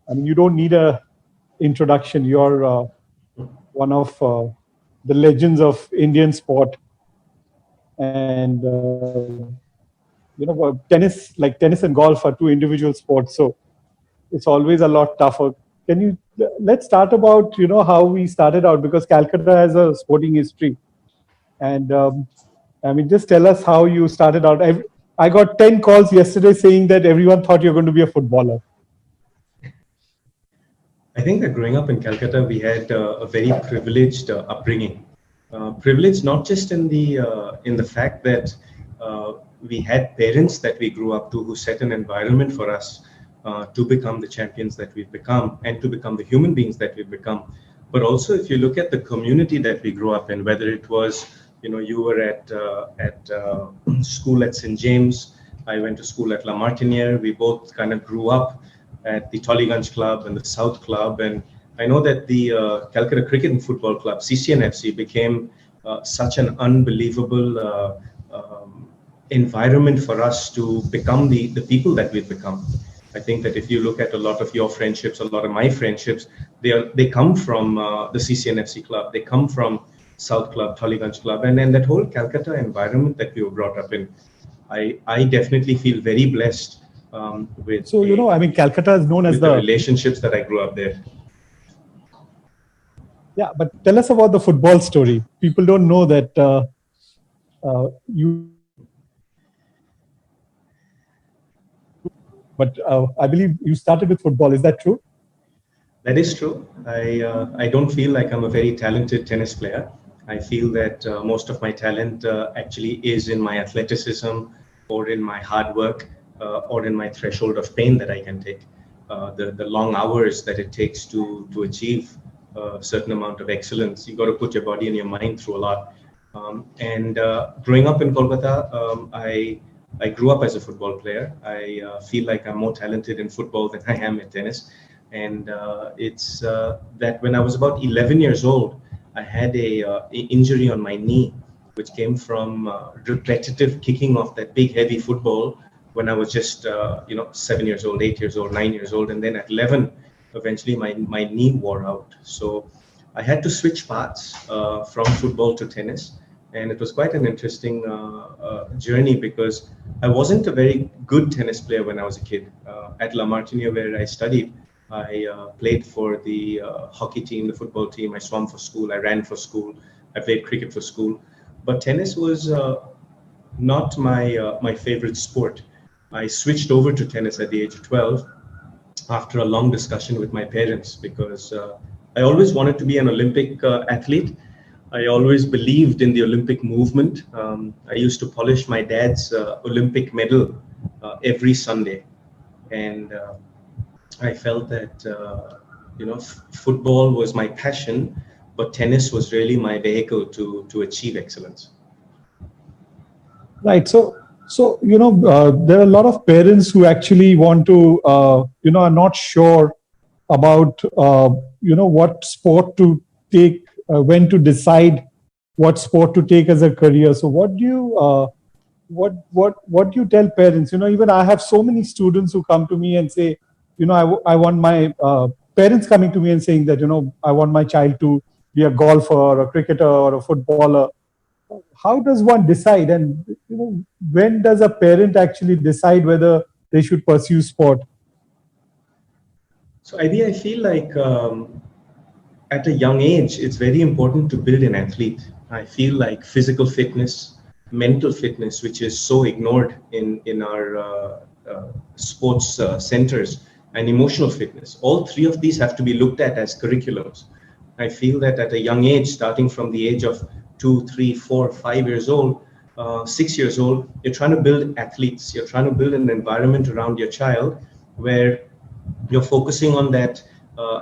I mean, you don't need a introduction. You're one of the legends of Indian sport, and tennis, like tennis and golf, are two individual sports, so it's always a lot tougher. Can you let's start about how we started out, because Calcutta has a sporting history, and I mean, just tell us how you started out. I got 10 calls yesterday saying that everyone thought you're going to be a footballer. I think that growing up in Calcutta, we had a very privileged upbringing. Privileged not just in the fact that we had parents that we grew up to who set an environment for us to become the champions that we've become and to become the human beings that we've become. But also, if you look at the community that we grew up in, whether it was, you were at school at St. James, I went to school at La Martiniere. We both kind of grew up at the Tollygunge Club and the South Club. And I know that the Calcutta Cricket and Football Club, CCNFC, became such an unbelievable environment for us to become the people that we've become. I think that if you look at a lot of your friendships, a lot of my friendships, they come from the CCNFC club. They come from South Club, Tollygunge Club, and that whole Calcutta environment that we were brought up in. I definitely feel very blessed with. So I mean, Calcutta is known as the relationships that I grew up there. Yeah, but tell us about the football story. People don't know that you. But I believe you started with football. Is that true? That is true. I don't feel like I'm a very talented tennis player. I feel that most of my talent actually is in my athleticism or in my hard work or in my threshold of pain that I can take. The long hours that it takes to achieve a certain amount of excellence. You got to put your body and your mind through a lot. And growing up in Kolkata, I grew up as a football player. I feel like I'm more talented in football than I am in tennis. And it's that when I was about 11 years old, I had a injury on my knee, which came from repetitive kicking of that big heavy football when I was just 7 years old, 8 years old, 9 years old. And then at 11, eventually my knee wore out. So I had to switch paths from football to tennis. And it was quite an interesting journey because I wasn't a very good tennis player when I was a kid. At La Martiniere, where I studied, I played for the hockey team, the football team. I swam for school. I ran for school. I played cricket for school. But tennis was not my favorite sport. I switched over to tennis at the age of 12 after a long discussion with my parents because I always wanted to be an Olympic athlete. I always believed in the Olympic movement. I used to polish my dad's Olympic medal every Sunday. And I felt that, football was my passion, but tennis was really my vehicle to achieve excellence. Right. So there are a lot of parents who actually want to, are not sure about, what sport to take, when to decide what sport to take as a career. So what do you, what do you tell parents? Even I have so many students who come to me and say, I want my parents coming to me and saying that, I want my child to be a golfer or a cricketer or a footballer. How does one decide? And when does a parent actually decide whether they should pursue sport? So I feel like at a young age, it's very important to build an athlete. I feel like physical fitness, mental fitness, which is so ignored in our sports centers, and emotional fitness. All three of these have to be looked at as curriculums. I feel that at a young age, starting from the age of 2, 3, 4, 5 years old, 6 years old, you're trying to build athletes. You're trying to build an environment around your child where you're focusing on that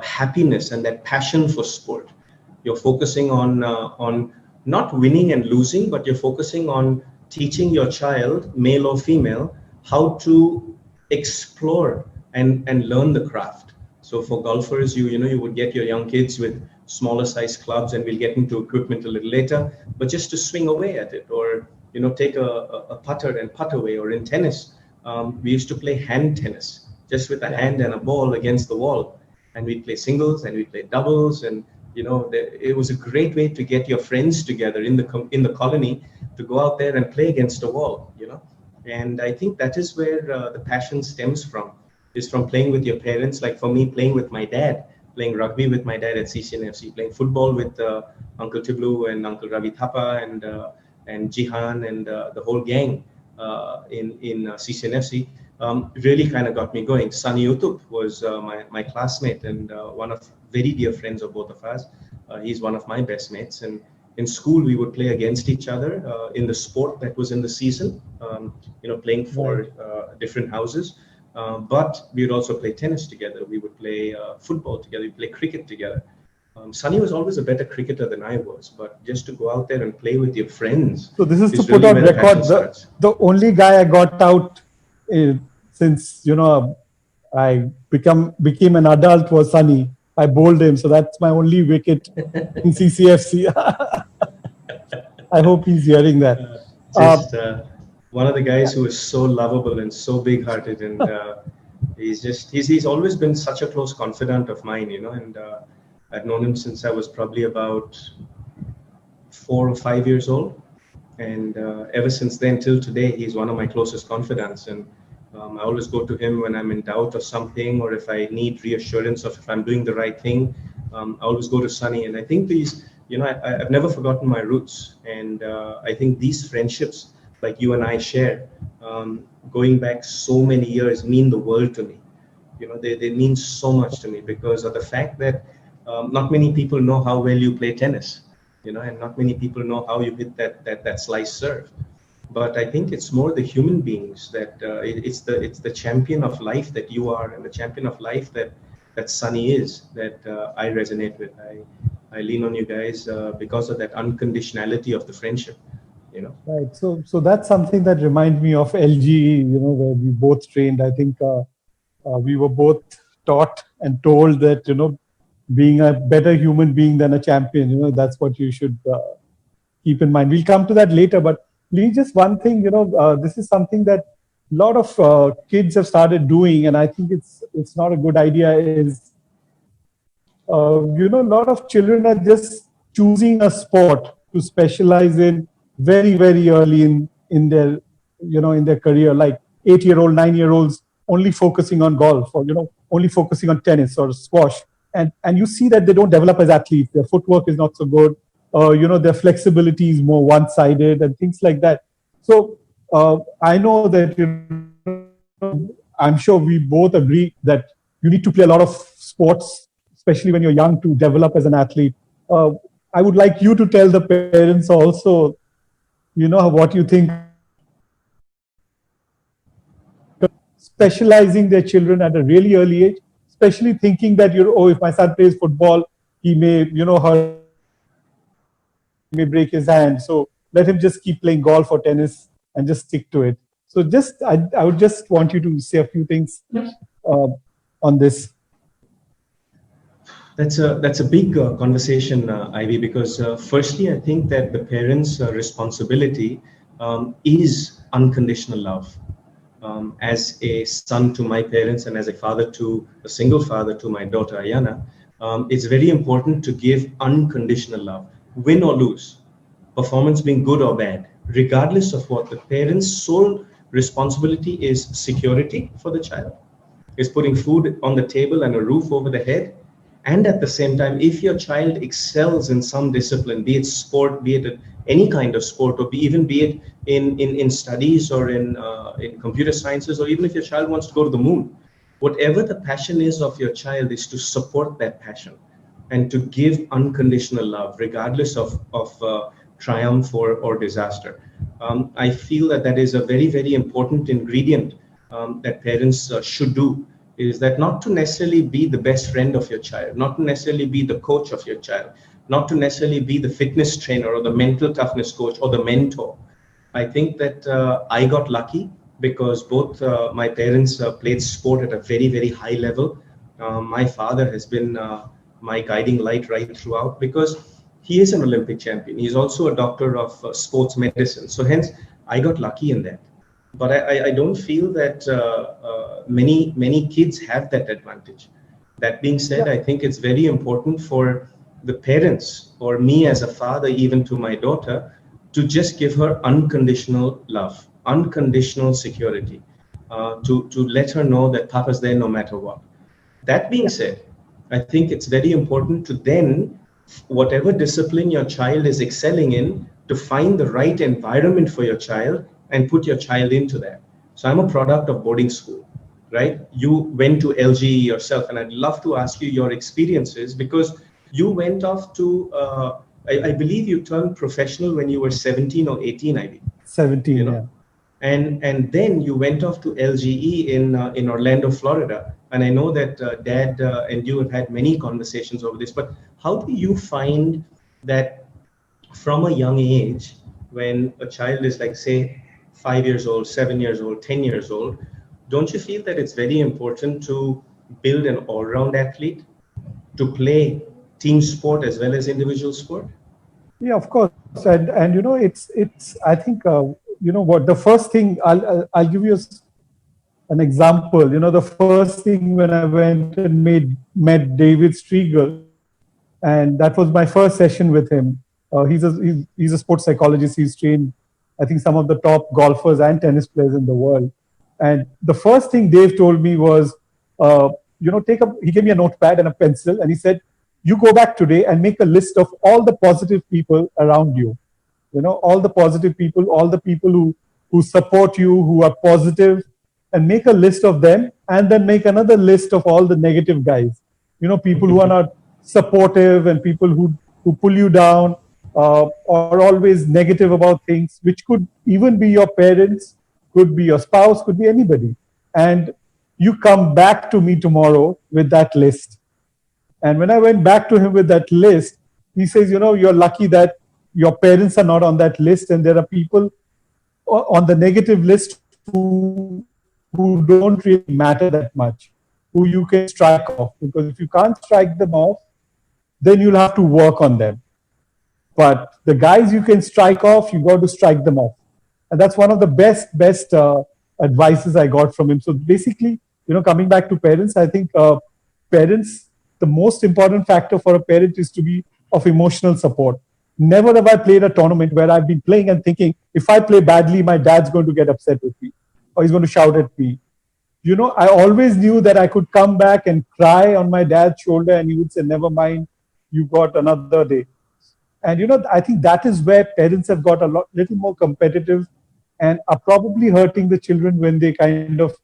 happiness and that passion for sport. You're focusing on not winning and losing, but you're focusing on teaching your child, male or female, how to explore and learn the craft. So for golfers, you would get your young kids with smaller size clubs, and we'll get into equipment a little later, but just to swing away at it, or take a putter and putt away. Or in tennis, we used to play hand tennis. just with a hand and a ball against the wall. And we'd play singles and we'd play doubles. And, it was a great way to get your friends together in the colony to go out there and play against a wall. And I think that is where the passion stems from, is from playing with your parents. Like for me, playing with my dad, playing rugby with my dad at CCNFC, playing football with Uncle Tiblu and Uncle Ravi Thapa and Jihan and the whole gang in CCNFC. Really kind of got me going. Sunny Utup was my classmate and one of very dear friends of both of us. He's one of my best mates. And in school, we would play against each other in the sport that was in the season, playing for different houses. But we would also play tennis together. We would play football together. We'd play cricket together. Sunny was always a better cricketer than I was, but just to go out there and play with your friends. So this is to really put on where the passion record, starts. the only guy I got out since, I became an adult was Sunny. I bowled him, so that's my only wicket in CCFC. I hope he's hearing that. Just one of the guys who is so lovable and so big-hearted, and he's always been such a close confidant of mine, and I've known him since I was probably about 4 or 5 years old, and ever since then till today, he's one of my closest confidants. And I always go to him when I'm in doubt of something, or if I need reassurance of if I'm doing the right thing. I always go to Sunny, and I think these, I've never forgotten my roots, and I think these friendships, like you and I share, going back so many years, mean the world to me. They mean so much to me because of the fact that not many people know how well you play tennis, and not many people know how you hit that slice serve. But I think it's more the human beings that it's the champion of life that you are, and the champion of life that Sunny is, that I resonate with. I lean on you guys because of that unconditionality of the friendship. Right. So that's something that reminds me of LG, where we both trained. I think we were both taught and told that, being a better human being than a champion, that's what you should keep in mind. We'll come to that later, but Lee, just one thing, this is something that a lot of kids have started doing, and I think it's not a good idea, is, a lot of children are just choosing a sport to specialize in very, very early in their, in their career, like 8-year-old, 9-year-olds only focusing on golf, or, only focusing on tennis or squash. And you see that they don't develop as athletes. Their footwork is not so good. Their flexibility is more one-sided and things like that. So I know that, I'm sure we both agree that you need to play a lot of sports, especially when you're young, to develop as an athlete. I would like you to tell the parents also, what you think, specializing their children at a really early age, especially thinking that, if my son plays football, he may, hurt, may break his hand. So let him just keep playing golf or tennis and just stick to it. So I would just want you to say a few things on this. That's a big conversation, Ivy, because firstly, I think that the parents' responsibility is unconditional love. As a son to my parents and as a single father to my daughter Ayana, it's very important to give unconditional love, win or lose, performance being good or bad, regardless of what. The parents' sole responsibility is security for the child, is putting food on the table and a roof over the head. And at the same time, if your child excels in some discipline, be it sport, be it any kind of sport, or be it in studies or in computer sciences, or even if your child wants to go to the moon, whatever the passion is of your child, is to support that passion and to give unconditional love, regardless of triumph or disaster. I feel that is a very, very important ingredient that parents should do, is that not to necessarily be the best friend of your child, not to necessarily be the coach of your child, not to necessarily be the fitness trainer or the mental toughness coach or the mentor. I think that I got lucky because both my parents played sport at a very, very high level. My father has been my guiding light right throughout, because he is an Olympic champion. He's also a doctor of sports medicine. So hence, I got lucky in that. but I don't feel that many kids have that advantage. That being said, I think it's very important for the parents or me as a father, even to my daughter, to just give her unconditional love, unconditional security, to let her know that Papa's there no matter what. That being said, I think it's very important to then, whatever discipline your child is excelling in, to find the right environment for your child and put your child into that. So I'm a product of boarding school, right? You went to LGE yourself, and I'd love to ask you your experiences because you went off to, I believe you turned professional when you were 17 or 18, I believe, 17, you yeah. know, and then you went off to LGE in Orlando, Florida. And I know that Dad and you have had many conversations over this. But how do you find that from a young age, when a child is like, say, 5 years old, 7 years old, 10 years old, don't you feel that it's very important to build an all-round athlete to play team sport as well as individual sport? Yeah, of course. And it's I think what the first thing I'll give you an example. The first thing when I went and met David Striegel, and that was my first session with him. He's a sports psychologist. He's trained, I think, some of the top golfers and tennis players in the world. And the first thing Dave told me was, he gave me a notepad and a pencil, and he said, "You go back today and make a list of all the positive people around you. All the positive people, all the people who support you, who are positive, and make a list of them, and then make another list of all the negative guys. People who are not supportive and people who pull you down, or always negative about things, which could even be your parents, could be your spouse, could be anybody. And you come back to me tomorrow with that list." And when I went back to him with that list, he says, "You're lucky that your parents are not on that list, and there are people on the negative list who don't really matter that much, who you can strike off. Because if you can't strike them off, then you'll have to work on them. But the guys you can strike off, you got to strike them off." And that's one of the best advices I got from him. So basically, coming back to parents, I think parents, the most important factor for a parent is to be of emotional support. Never have I played a tournament where I've been playing and thinking, if I play badly, my dad's going to get upset with me or he's going to shout at me. I always knew that I could come back and cry on my dad's shoulder and he would say, "Never mind, you got another day." And I think that is where parents have got little more competitive and are probably hurting the children when they kind of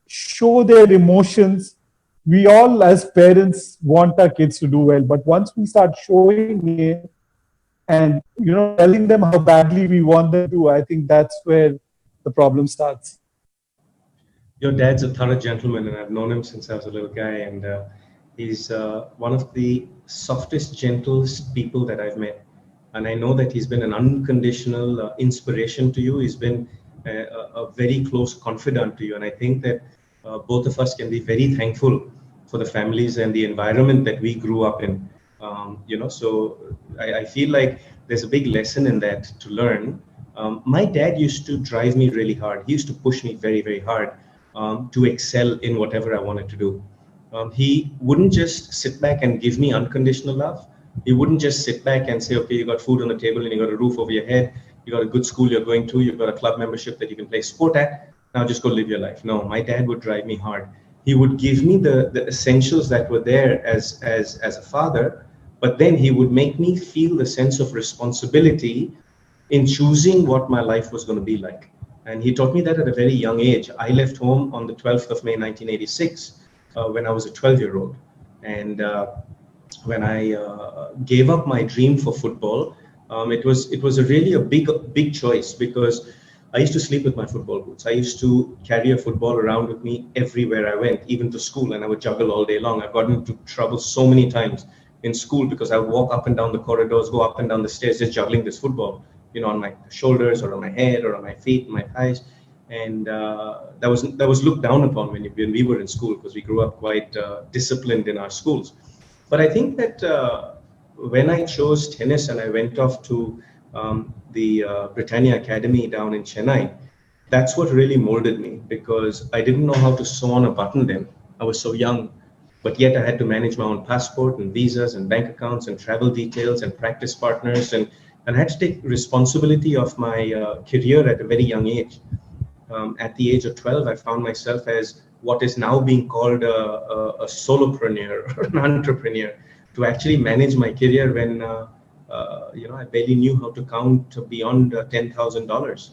show their emotions. We all as parents want our kids to do well, but once we start showing it and telling them how badly we want them to, I think that's where the problem starts. Your dad's a thorough gentleman, and I've known him since I was a little guy, and he's one of the softest, gentlest people that I've met. And I know that he's been an unconditional inspiration to you. He's been a very close confidant to you, and I think that both of us can be very thankful for the families and the environment that we grew up in. So I feel like there's a big lesson in that to learn. My dad used to drive me really hard. He used to push me very, very hard to excel in whatever I wanted to do. He wouldn't just sit back and give me unconditional love. He wouldn't just sit back and say, "Okay, you got food on the table and you got a roof over your head. You got a good school you're going to. You've got a club membership that you can play sport at. Now just go live your life." No, my dad would drive me hard. He would give me the essentials that were there as a father, but then he would make me feel the sense of responsibility in choosing what my life was going to be like. And he taught me that at a very young age. I left home on the 12th of May, 1986, when I was a 12-year-old. And when I gave up my dream for football, it was a big choice, because I used to sleep with my football boots. I used to carry a football around with me everywhere I went, even to school, and I would juggle all day long. I've gotten into trouble so many times in school because I would walk up and down the corridors, go up and down the stairs, just juggling this football, on my shoulders or on my head or on my feet, my thighs. And that was looked down upon when we were in school, because we grew up quite disciplined in our schools. But I think that when I chose tennis and I went off to the Britannia Academy down in Chennai, that's what really molded me, because I didn't know how to sew on a button then. I was so young, but yet I had to manage my own passport and visas and bank accounts and travel details and practice partners, and I had to take responsibility of my career at a very young age. At the age of 12, I found myself as what is now being called a solopreneur or an entrepreneur, to actually manage my career when I barely knew how to count beyond $10,000.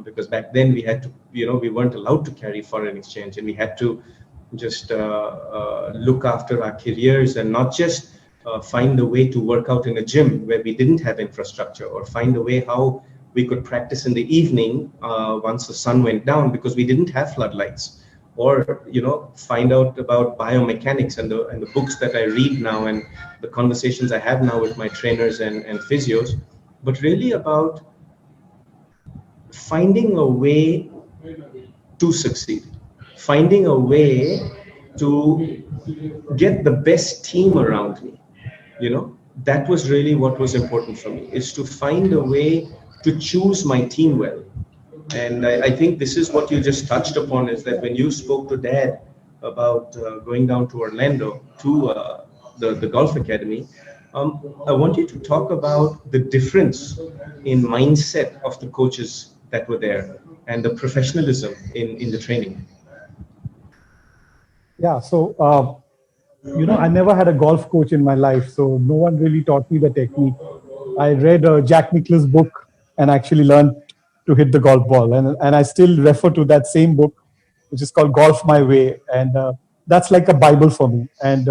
Because back then we had to, we weren't allowed to carry foreign exchange, and we had to just look after our careers, and not just find a way to work out in a gym where we didn't have infrastructure, or find a way how we could practice in the evening once the sun went down, because we didn't have floodlights, or find out about biomechanics and the books that I read now, and the conversations I have now with my trainers and physios, but really about finding a way to succeed, finding a way to get the best team around me. That was really what was important for me, is to find a way to choose my team well. And I think this is what you just touched upon, is that when you spoke to Dad about going down to Orlando to the golf academy, I want you to talk about the difference in mindset of the coaches that were there, and the professionalism in the training. Yeah. So, I never had a golf coach in my life, so no one really taught me the technique. I read Jack Nicklaus' book and actually learned to hit the golf ball, and I still refer to that same book, which is called Golf My Way, and that's like a Bible for me. And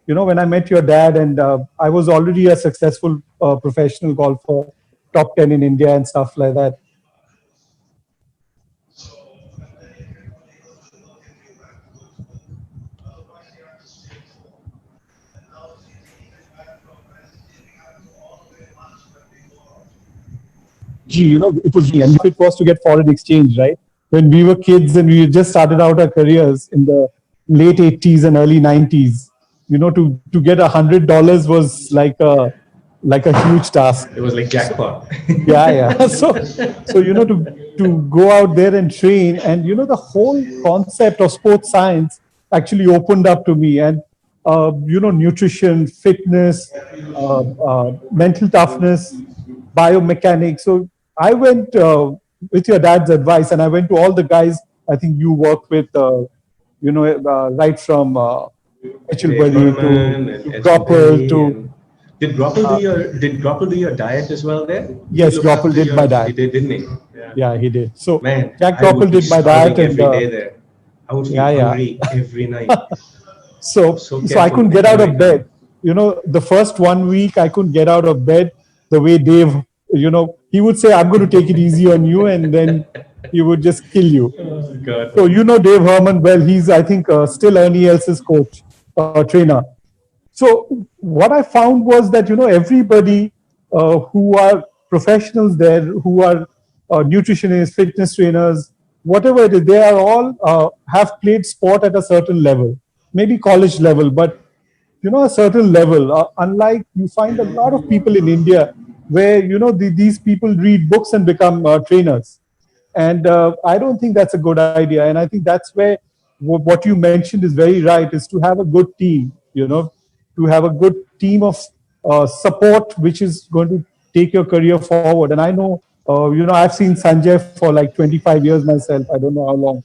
when I met your dad, and I was already a successful professional golfer, top 10 in India and stuff like that. And if it was to get foreign exchange, right? When we were kids and we just started out our careers in the late 80s and early 90s, to get $100 was like a huge task. It was like jackpot. Yeah, yeah. So to go out there and train, and the whole concept of sports science actually opened up to me, and nutrition, fitness, mental toughness, biomechanics. So I went with your dad's advice, and I went to all the guys I think you work with, right from Mitchell Dave Berry Herman and to Edson Groppel Perry. to Did Groppel do your diet as well there? He yes, looked Groppel after did my he diet. did, didn't he? Yeah. Yeah, he did. So Man, Jack I would Groppel be did my diet, starving and every day there. I would feel yeah, yeah. hungry every night. So So I couldn't careful get out every of time. bed. The first 1 week I couldn't get out of bed. The way Dave, he would say, "I'm going to take it easy on you," and then he would just kill you. God. So Dave Herman well. He's, I think, still Ernie Els's coach, trainer. So what I found was that everybody who are professionals there, who are nutritionists, fitness trainers, whatever it is, they are all have played sport at a certain level, maybe college level, but a certain level. Unlike, you find a lot of people in India where these people read books and become trainers, and I don't think that's a good idea. And I think that's where what you mentioned is very right, is to have a good team, to have a good team of support, which is going to take your career forward. And I know, I've seen Sanjay for like 25 years myself. I don't know how long.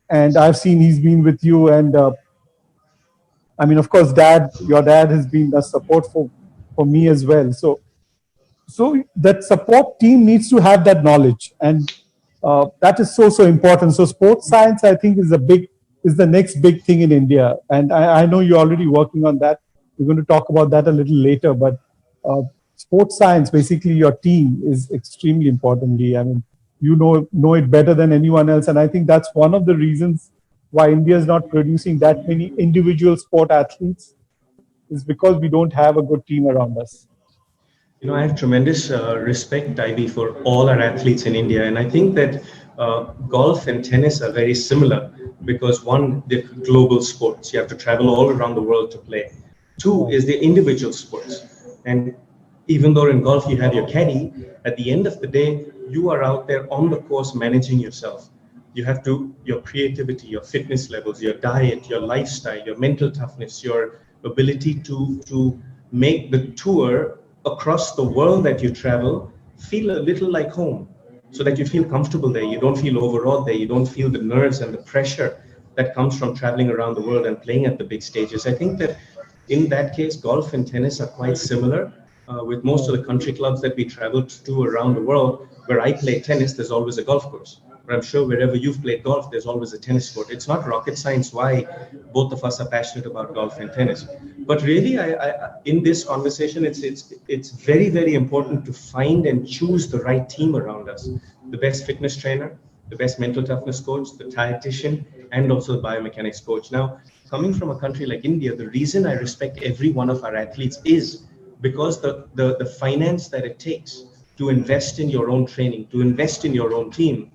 And I've seen he's been with you. And I mean, of course, your dad has been a support for me as well. So that support team needs to have that knowledge, and that is so important. So sports science, I think, is the next big thing in India, and I know you're already working on that. We're going to talk about that a little later, but uh, sports science, basically your team, is extremely importantly. I mean, you know it better than anyone else, and I think that's one of the reasons why India is not producing that many individual sport athletes, is because we don't have a good team around us. I have tremendous respect, Ivy, for all our athletes in India. And I think that golf and tennis are very similar, because one, they're global sports. You have to travel all around the world to play. Two is the individual sports. And even though in golf you have your caddy, at the end of the day, you are out there on the course managing yourself. You have to, your creativity, your fitness levels, your diet, your lifestyle, your mental toughness, your ability to make the tour across the world that you travel feel a little like home, so that you feel comfortable there. You don't feel overawed there. You don't feel the nerves and the pressure that comes from traveling around the world and playing at the big stages. I think that in that case, golf and tennis are quite similar. With most of the country clubs that we travel to around the world, where I play tennis, there's always a golf course. But I'm sure wherever you've played golf, there's always a tennis court. It's not rocket science why both of us are passionate about golf and tennis. But really, in this conversation, it's very, very important to find and choose the right team around us. The best fitness trainer, the best mental toughness coach, the dietitian, and also the biomechanics coach. Now, coming from a country like India, the reason I respect every one of our athletes is because the finance that it takes to invest in your own training, to invest in your own team.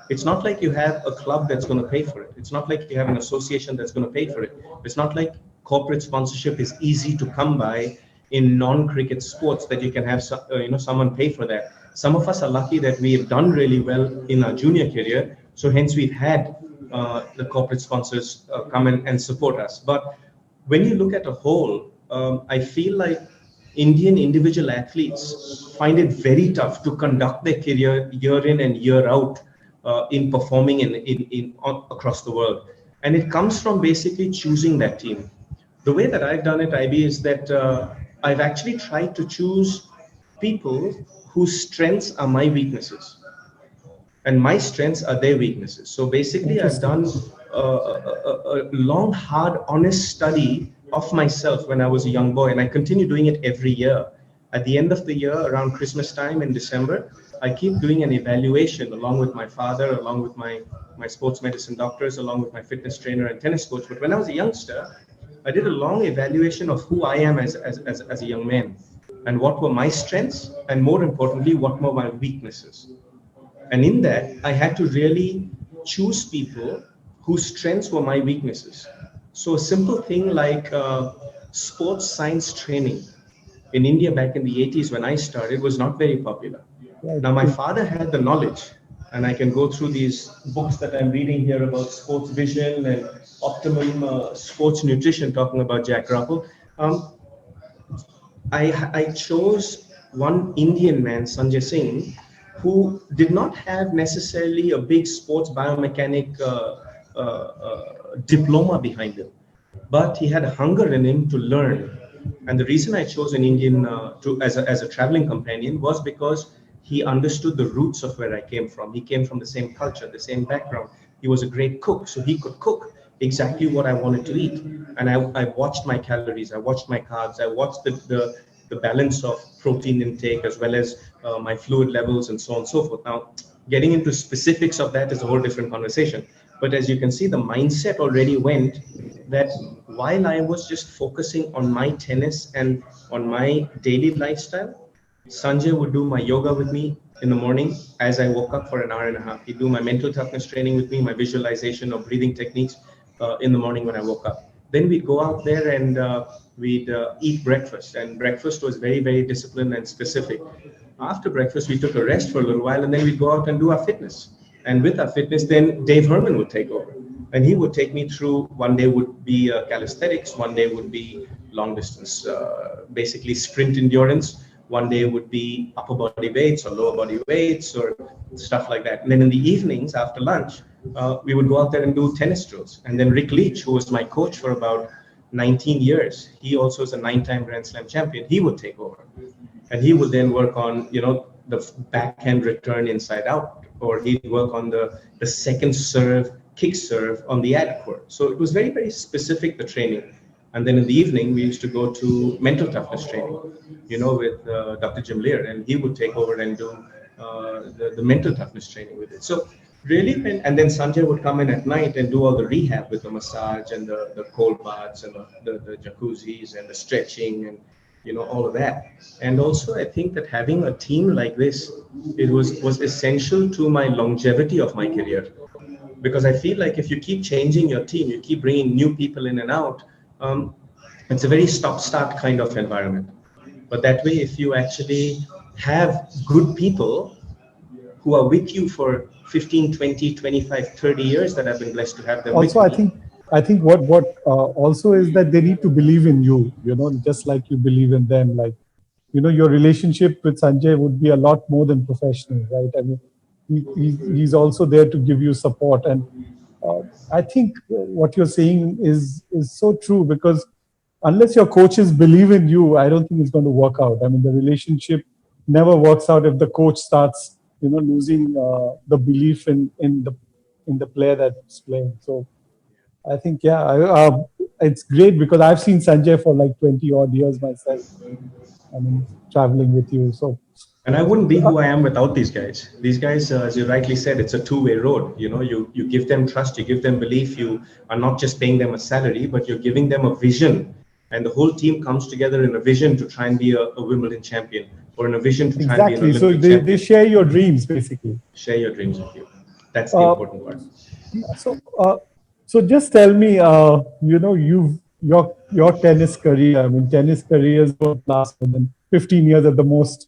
It's not like you have a club that's going to pay for it. It's not like you have an association that's going to pay for it. It's not like corporate sponsorship is easy to come by in non-cricket sports that you can have someone pay for that. Some of us are lucky that we have done really well in our junior career, so hence we've had the corporate sponsors come in and support us. But when you look at a whole, I feel like Indian individual athletes find it very tough to conduct their career year in and year out in performing across the world. And it comes from basically choosing that team. The way that I've done it, IB, is that I've actually tried to choose people whose strengths are my weaknesses and my strengths are their weaknesses. So basically, I've done a long, hard, honest study of myself when I was a young boy, and I continue doing it every year. At the end of the year, around Christmas time in December, I keep doing an evaluation along with my father, along with my sports medicine doctors, along with my fitness trainer and tennis coach. But when I was a youngster, I did a long evaluation of who I am as a young man, and what were my strengths, and more importantly, what were my weaknesses. And in that, I had to really choose people whose strengths were my weaknesses. So a simple thing like sports science training in India back in the 80s when I started was not very popular. Now, my father had the knowledge, and I can go through these books that I'm reading here about sports vision and optimum sports nutrition, talking about Jack Russell. I chose one Indian man, Sanjay Singh, who did not have necessarily a big sports biomechanic diploma behind him, but he had a hunger in him to learn. And the reason I chose an Indian as a traveling companion was because he understood the roots of where I came from. He came from the same culture, the same background. He was a great cook, so he could cook exactly what I wanted to eat. And I watched my calories, I watched my carbs, I watched the balance of protein intake as well as my fluid levels and so on and so forth. Now, getting into specifics of that is a whole different conversation. But as you can see, the mindset already went that while I was just focusing on my tennis and on my daily lifestyle, Sanjay would do my yoga with me in the morning as I woke up for an hour and a half. He'd do my mental toughness training with me, my visualization of breathing techniques in the morning when I woke up. Then we'd go out there and we'd eat breakfast. And breakfast was very, very disciplined and specific. After breakfast, we took a rest for a little while, and then we'd go out and do our fitness. And with our fitness, then Dave Herman would take over. And he would take me through, one day would be calisthenics, one day would be long distance, basically sprint endurance. One day would be upper body weights or lower body weights or stuff like that. And then in the evenings after lunch, we would go out there and do tennis drills. And then Rick Leach, who was my coach for about 19 years, he also is a 9-time Grand Slam champion. He would take over. And he would then work on, the backhand return inside out, or he'd work on the second serve, kick serve on the ad court. So it was very, very specific, the training. And then in the evening, we used to go to mental toughness training, with Dr. Jim Lear, and he would take over and do the mental toughness training with it. So really, and then Sanjay would come in at night and do all the rehab with the massage and the cold baths and the jacuzzis and the stretching and, all of that. And also, I think that having a team like this, it was essential to my longevity of my career. Because I feel like if you keep changing your team, you keep bringing new people in and out, it's a very stop-start kind of environment. But that way, if you actually have good people, who are with you for 15, 20, 25, 30 years that I've been blessed to have them with Also, me. I think what also is that they need to believe in you. Just like you believe in them. Like, your relationship with Sanjay would be a lot more than professional, right? I mean, he's also there to give you support, and uh, I think what you're saying is so true, because unless your coaches believe in you, I don't think it's going to work out. I mean, the relationship never works out if the coach starts, losing the belief in the player that's playing. So I think, yeah, it's great because I've seen Sanjay for like 20 odd years myself. I mean, traveling with you. So, And I wouldn't be so, who I am without these guys. These guys, as you rightly said, it's a two-way road. You give them trust, you give them belief. You are not just paying them a salary, but you're giving them a vision. And the whole team comes together in a vision to try and be a Wimbledon champion, or in a vision to try and be an exactly. So Olympic they champion. share your dreams, basically. Share your dreams with you. That's the Uh, important part. yeah, so just tell me, your tennis career. I mean, tennis careers don't last more than 15 years at the most.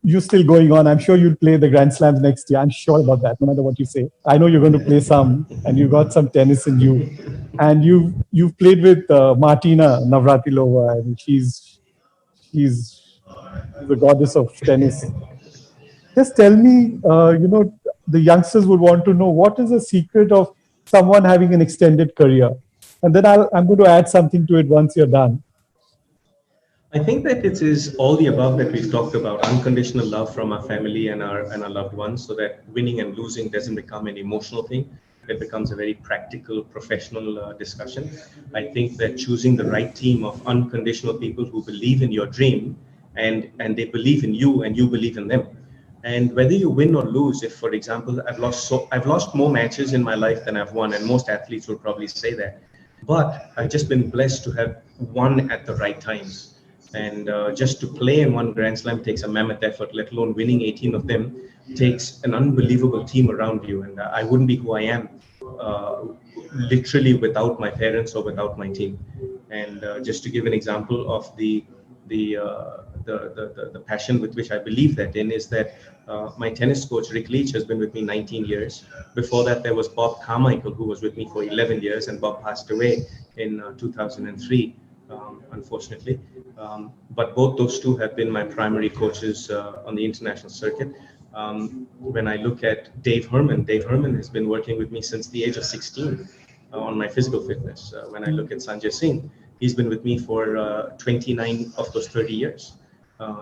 You're still going on. I'm sure you'll play the Grand Slams next year. I'm sure about that, no matter what you say. I know you're going to play some, and you got some tennis in you. And you've played with Martina Navratilova. I mean, she's the goddess of tennis. Just tell me, the youngsters would want to know what is the secret of someone having an extended career, and then I'm going to add something to it once you're done. I think that it is all the above that we've talked about: unconditional love from our family and our loved ones, so that winning and losing doesn't become an emotional thing. It becomes a very practical, professional discussion. I think that choosing the right team of unconditional people who believe in your dream, and they believe in you and you believe in them. And whether you win or lose, if, for example, I've lost more matches in my life than I've won, and most athletes will probably say that. But I've just been blessed to have won at the right times. And just to play in one Grand Slam takes a mammoth effort, let alone winning 18 of them takes an unbelievable team around you. And I wouldn't be who I am uh, literally without my parents or without my team. And just to give an example of the passion with which I believe that in is that my tennis coach Rick Leach has been with me 19 years. Before that, there was Bob Carmichael, who was with me for 11 years, and Bob passed away in 2003, unfortunately. But both those two have been my primary coaches on the international circuit. When I look at Dave Herman has been working with me since the age of 16 on my physical fitness. When I look at Sanjay Singh, he's been with me for 29 of those 30 years.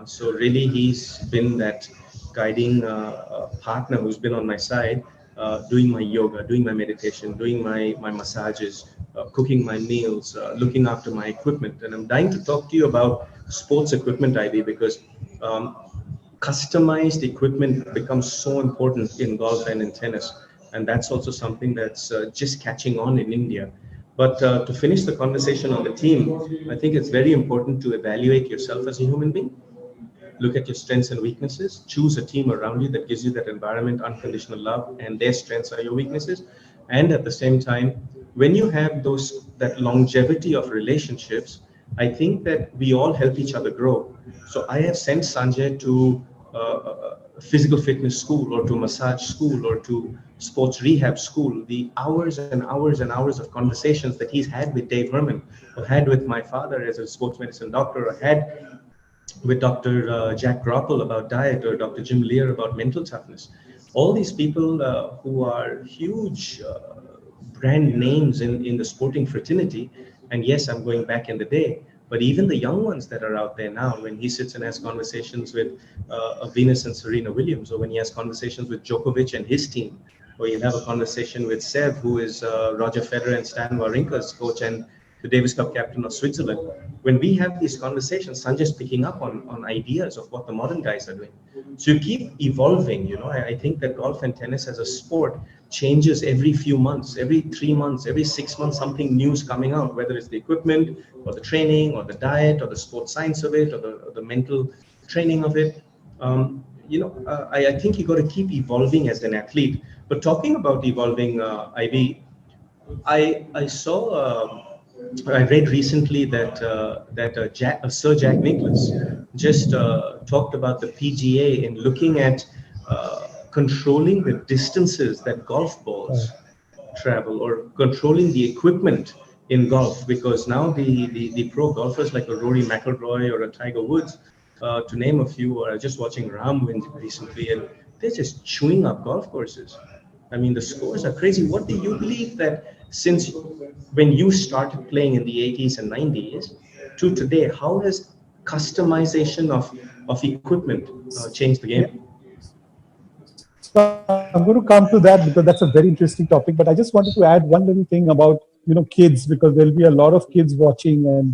So really, he's been that guiding partner who's been on my side, doing my yoga, doing my meditation, doing my massages, cooking my meals, looking after my equipment. And I'm dying to talk to you about sports equipment, IB, because um, customized equipment becomes so important in golf and in tennis. And that's also something that's just catching on in India. But to finish the conversation on the team, I think it's very important to evaluate yourself as a human being. Look at your strengths and weaknesses. Choose a team around you that gives you that environment, unconditional love, and their strengths are your weaknesses. And at the same time, when you have that longevity of relationships, I think that we all help each other grow. So I have sent Sanjay to a physical fitness school, or to massage school, or to sports rehab school. The hours and hours and hours of conversations that he's had with Dave Herman, or had with my father as a sports medicine doctor, or had with Dr. Jack Groppel about diet, or Dr. Jim Lear about mental toughness. All these people who are huge brand names in the sporting fraternity. And yes, I'm going back in the day, but even the young ones that are out there now, when he sits and has conversations with Venus and Serena Williams, or when he has conversations with Djokovic and his team, or you'll have a conversation with Sev, who is Roger Federer and Stan Wawrinka's coach, and the Davis Cup captain of Switzerland. When we have these conversations, Sanjay's picking up on ideas of what the modern guys are doing. So you keep evolving. I think that golf and tennis as a sport changes every few months, every 3 months, every 6 months, something new is coming out, whether it's the equipment or the training or the diet or the sports science of it, or the mental training of it. I think you got to keep evolving as an athlete. But talking about evolving, Ivy, I saw. I read recently that Sir Jack Nicklaus just talked about the PGA in looking at controlling the distances that golf balls travel, or controlling the equipment in golf, because now the pro golfers like a Rory McIlroy or a Tiger Woods, to name a few, or just watching Ram win recently, and they're just chewing up golf courses. I mean, the scores are crazy. What do you believe that since when you started playing in the 80s and 90s to today, how has customization of equipment changed the game? So I'm going to come to that because that's a very interesting topic. But I just wanted to add one little thing about kids, because there'll be a lot of kids watching, and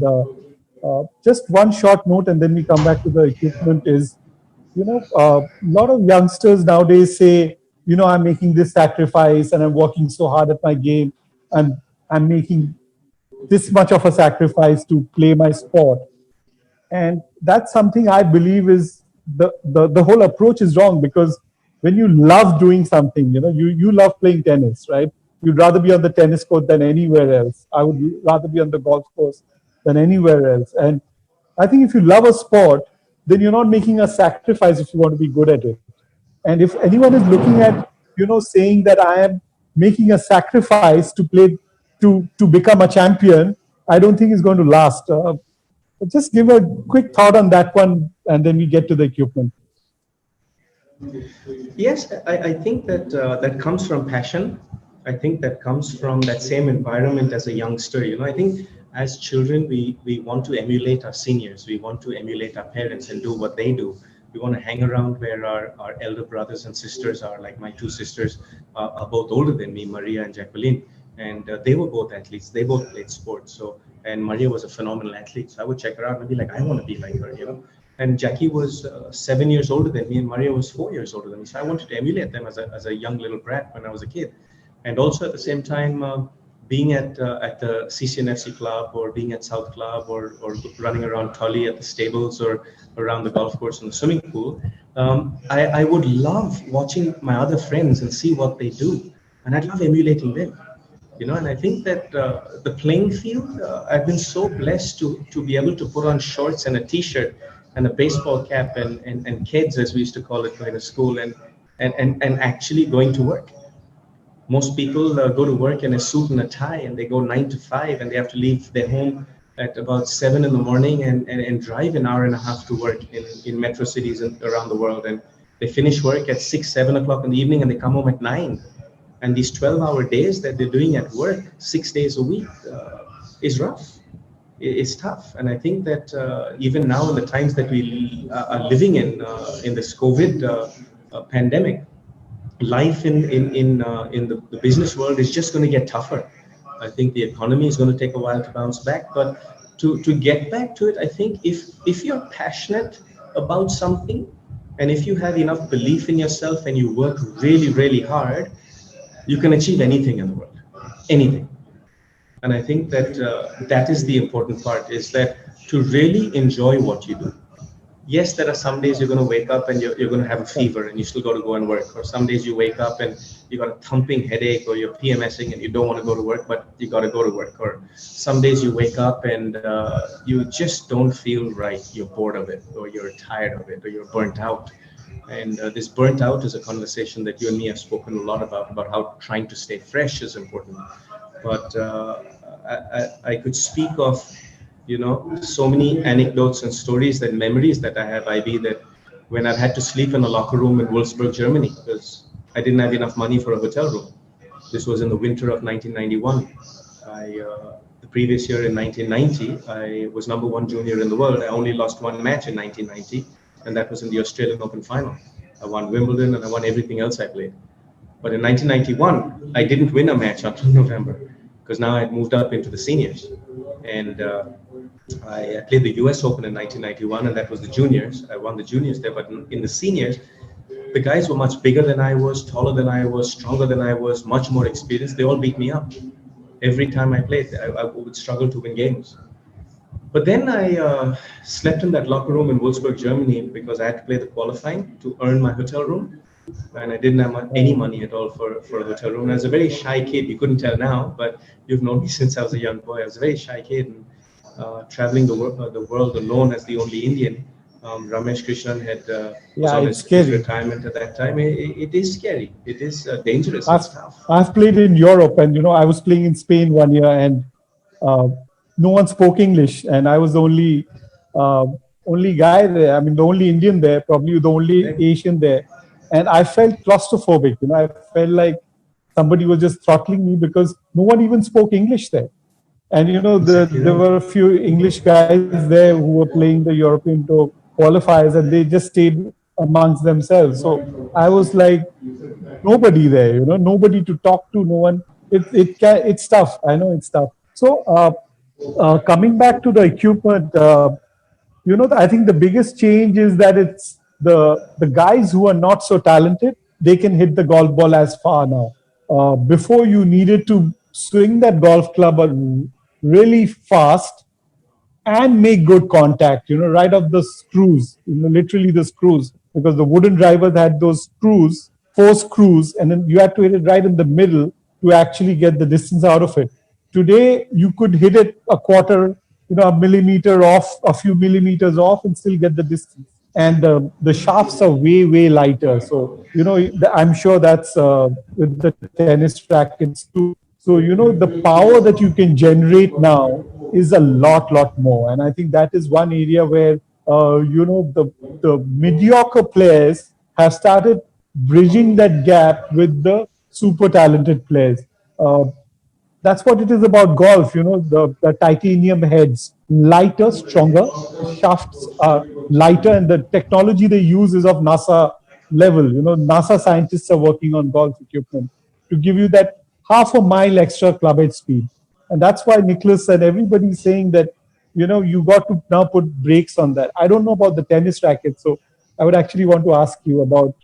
just one short note, and then we come back to the equipment. Is a lot of youngsters nowadays say, I'm making this sacrifice and I'm working so hard at my game, and I'm making this much of a sacrifice to play my sport. And that's something I believe is the whole approach is wrong, because when you love doing something, you love playing tennis, right? You'd rather be on the tennis court than anywhere else. I would rather be on the golf course than anywhere else. And I think if you love a sport, then you're not making a sacrifice if you want to be good at it. And if anyone is looking at, saying that I am making a sacrifice to play, to become a champion, I don't think it's going to last. Just give a quick thought on that one, and then we get to the equipment. Yes, I think that that comes from passion. I think that comes from that same environment as a youngster. I think as children, we want to emulate our seniors. We want to emulate our parents and do what they do. We want to hang around where our elder brothers and sisters are. Like my two sisters are both older than me, Maria and Jacqueline, and they were both athletes. They both played sports. So, and Maria was a phenomenal athlete. So I would check her out and be like, I want to be like her. And Jackie was 7 years older than me, and Maria was 4 years older than me. So I wanted to emulate them as a young little brat when I was a kid. And also at the same time, being at the CCNFC club, or being at South Club, or running around Tully at the stables, or around the golf course and the swimming pool, I would love watching my other friends and see what they do. And I'd love emulating them. And I think that the playing field, I've been so blessed to be able to put on shorts and a t-shirt and a baseball cap and kids, as we used to call it going to school, and actually going to work. Most people go to work in a suit and a tie, and they go 9 to 5, and they have to leave their home at about 7 in the morning and drive an hour and a half to work in metro cities around the world. And they finish work at 6, 7 o'clock in the evening, and they come home at 9. And these 12-hour days that they're doing at work 6 days a week is rough. It's tough. And I think that even now, in the times that we are living in this COVID pandemic, life in the business world is just going to get tougher. I think the economy is going to take a while to bounce back, but to get back to it, I think if you're passionate about something, and if you have enough belief in yourself and you work really, really hard, you can achieve anything in the world, anything. And I think that that is the important part, is that to really enjoy what you do. Yes, there are some days you're going to wake up and you're going to have a fever and you still got to go and work. Or some days you wake up and you got a thumping headache, or you're PMSing and you don't want to go to work, but you got to go to work. Or some days you wake up and you just don't feel right. You're bored of it, or you're tired of it, or you're burnt out. And this burnt out is a conversation that you and me have spoken a lot about how trying to stay fresh is important. But I could speak of so many anecdotes and stories and memories that I have, IB, that when I've had to sleep in a locker room in Wolfsburg, Germany, because I didn't have enough money for a hotel room. This was in the winter of 1991. The previous year in 1990, I was #1 junior in the world. I only lost one match in 1990, and that was in the Australian Open final. I won Wimbledon and I won everything else I played. But in 1991, I didn't win a match until November, because now I'd moved up into the seniors. And I played the US Open in 1991, and that was the juniors. I won the juniors there, but in the seniors, the guys were much bigger than I was, taller than I was, stronger than I was, much more experienced. They all beat me up. Every time I played, I would struggle to win games. But then I slept in that locker room in Wolfsburg, Germany, because I had to play the qualifying to earn my hotel room. And I didn't have any money at all for a hotel room. And I was a very shy kid. You couldn't tell now, but you've known me since I was a young boy. I was a very shy kid, and traveling the world alone as the only Indian. Ramesh Krishnan had was Yeah, on it's his scary. retirement at that time. It is scary. It is dangerous. I've It's tough. I've played in Europe, and I was playing in Spain one year, and uh, no one spoke English, and I was the uh, only guy there. I mean, the only Indian there, probably the only Right? Asian there, and I felt claustrophobic. I felt like somebody was just throttling me because no one even spoke English there. And Exactly there right. were a few English guys there who were playing the European Tour qualifiers, and they just stayed amongst themselves. So I was like nobody there, nobody to talk to, no one. It's tough. I know it's tough. So coming back to the equipment, I think the biggest change is that it's the guys who are not so talented, they can hit the golf ball as far now. Before you needed to swing that golf club really fast and make good contact, right off the screws, literally the screws, because the wooden drivers had those screws, four screws, and then you had to hit it right in the middle to actually get the distance out of it. Today, you could hit it a quarter, a millimeter off, a few millimeters off, and still get the distance. And the shafts are way, way lighter. So, I'm sure that's with the tennis rackets too. So, the power that you can generate now is a lot more. And I think that is one area where, the mediocre players have started bridging that gap with the super talented players. Uh, that's what it is about golf. The titanium heads, lighter, stronger. The shafts are lighter, and the technology they use is of NASA level. NASA scientists are working on golf equipment to give you that half a mile extra club head speed. And that's why Nicholas and everybody's saying that, you got to now put brakes on that. I don't know about the tennis racket, so I would actually want to ask you about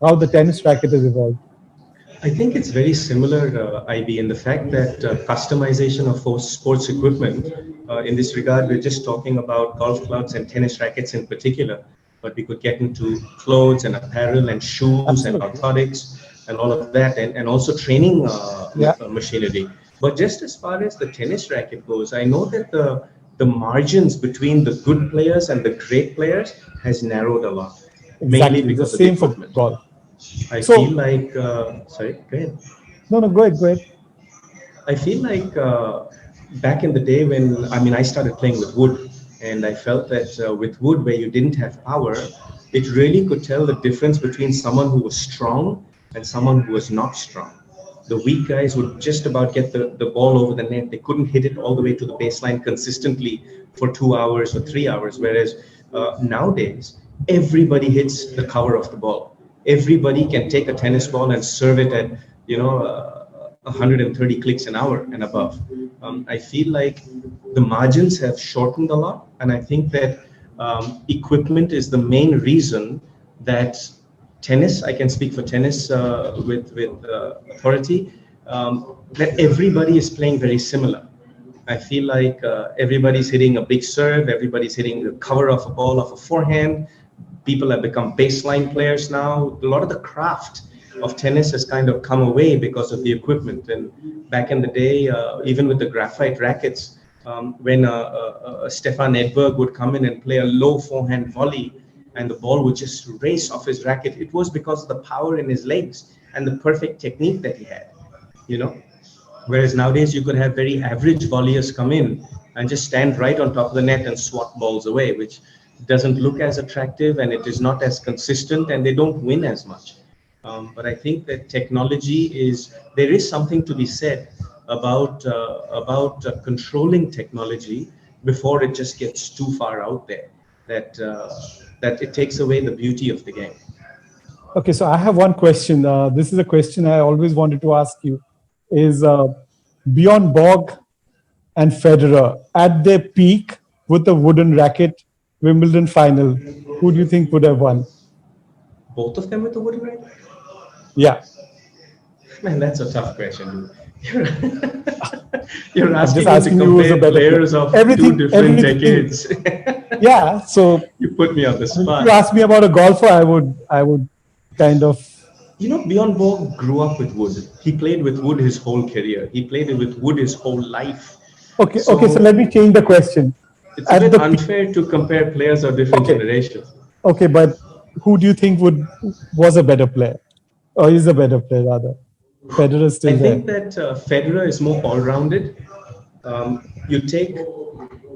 how the tennis racket has evolved. I think it's very similar, IB, in the fact that customization of sports equipment. In this regard, we're just talking about golf clubs and tennis rackets in particular, but we could get into clothes and apparel and shoes and Absolutely. orthotics and all of that, and also training Yeah, machinery. But just as far as the tennis racket goes, I know that the margins between the good players and the great players has narrowed a lot, mainly exactly. The because of the same for equipment. golf. I feel So, like, sorry, go ahead. no, no, go ahead, go ahead. I feel like back in the day when, I mean, I started playing with wood, and I felt that with wood, where you didn't have power, it really could tell the difference between someone who was strong and someone who was not strong. The weak guys would just about get the ball over the net. They couldn't hit it all the way to the baseline consistently for 2 hours or 3 hours. Whereas nowadays, everybody hits the cover of the ball. Everybody can take a tennis ball and serve it at, you know, 130 clicks an hour and above. I feel like the margins have shortened a lot, and I think that equipment is the main reason that tennis, I can speak for tennis with authority, that everybody is playing very similar. I feel like everybody's hitting a big serve, everybody's hitting the cover of a ball off a forehand. People have become baseline players now. A lot of the craft of tennis has kind of come away because of the equipment. And back in the day, even with the graphite rackets, when Stefan Edberg would come in and play a low forehand volley and the ball would just race off his racket, it was because of the power in his legs and the perfect technique that he had, you know. Whereas nowadays you could have very average volleyers come in and just stand right on top of the net and swat balls away, which doesn't look as attractive and it is not as consistent and they don't win as much. But I think that technology there is something to be said about controlling technology before it just gets too far out there, that it takes away the beauty of the game. Okay, so I have one question. This is a question I always wanted to ask you. Is Bjorn Borg and Federer at their peak with the wooden racket Wimbledon final, who do you think would have won? Both of them with the wooden racket? Yeah, Man, that's a tough question. You're, you're I'm just asking me to asking you who's a compare better player. players of two Everything, different everything. decades. Yeah. So You put me on the if you spot. ask me about a golfer, I would kind of. You know, Bjorn Borg grew up with wood. He played with wood his whole career. He played with wood his whole life. Okay, okay. So So, let me change the question. It's a at bit the peak. unfair to compare players of different Okay, generations. okay, but who do you think was a better player, or is a better player rather? Federer is I still there. think that Federer is more all-rounded. You take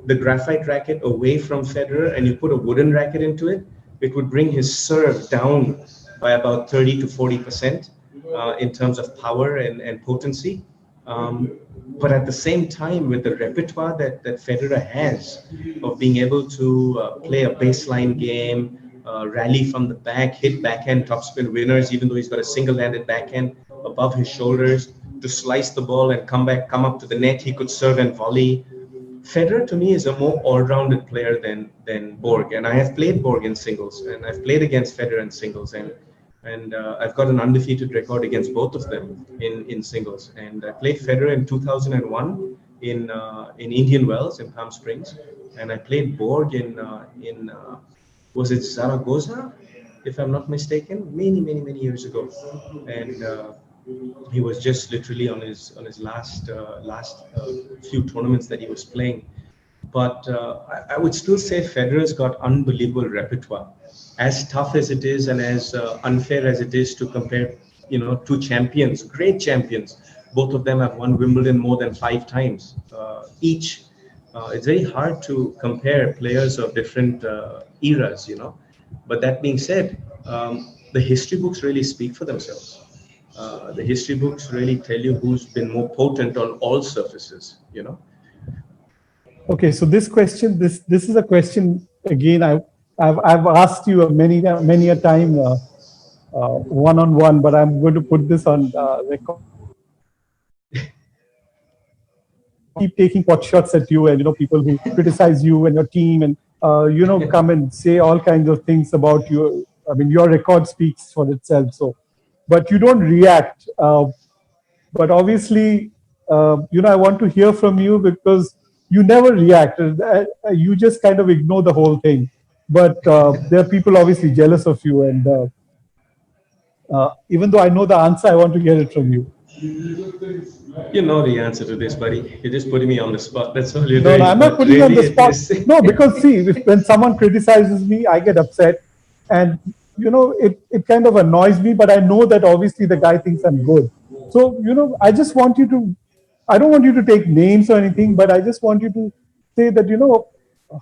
the graphite racket away from Federer and you put a wooden racket into it, it would bring his serve down by about 30 to 40% in terms of power and potency. But at the same time, with the repertoire that Federer has of being able to play a baseline game, rally from the back, hit backhand topspin winners, even though he's got a single-handed backhand above his shoulders, to slice the ball and come up to the net, he could serve and volley. Federer to me is a more all-rounded player than Borg, and I have played Borg in singles, and I've played against Federer in singles, and I've got an undefeated record against both of them in singles. And I played Federer in 2001 in Indian Wells in Palm Springs, and I played Borg in was it Zaragoza, if I'm not mistaken, many years ago, and. He was just literally on his last few tournaments that he was playing. But I would still say Federer's got unbelievable repertoire. As tough as it is, and as unfair as it is to compare, two champions, great champions. Both of them have won Wimbledon more than 5 times each. It's very hard to compare players of different eras. But that being said, the history books really speak for themselves. The history books really tell you who's been more potent on all surfaces. Okay, so this is a question again. I've asked you many a time one on one, but I'm going to put this on record. Keep taking pot shots at you, and people who criticize you and your team, and come and say all kinds of things about you. I mean, your record speaks for itself. So, but you don't react. But obviously, I want to hear from you because you never react. You just kind of ignore the whole thing. But there are people obviously jealous of you, and even though I know the answer, I want to hear it from you. You know the answer to this, buddy. You're just putting me on the spot. That's all you're No, no, doing. I'm not But putting you on really, the it spot. is. No, because see, when someone criticizes me, I get upset, and it kind of annoys me. But I know that obviously the guy thinks I'm good. So I just want you to. I don't want you to take names or anything, but I just want you to say that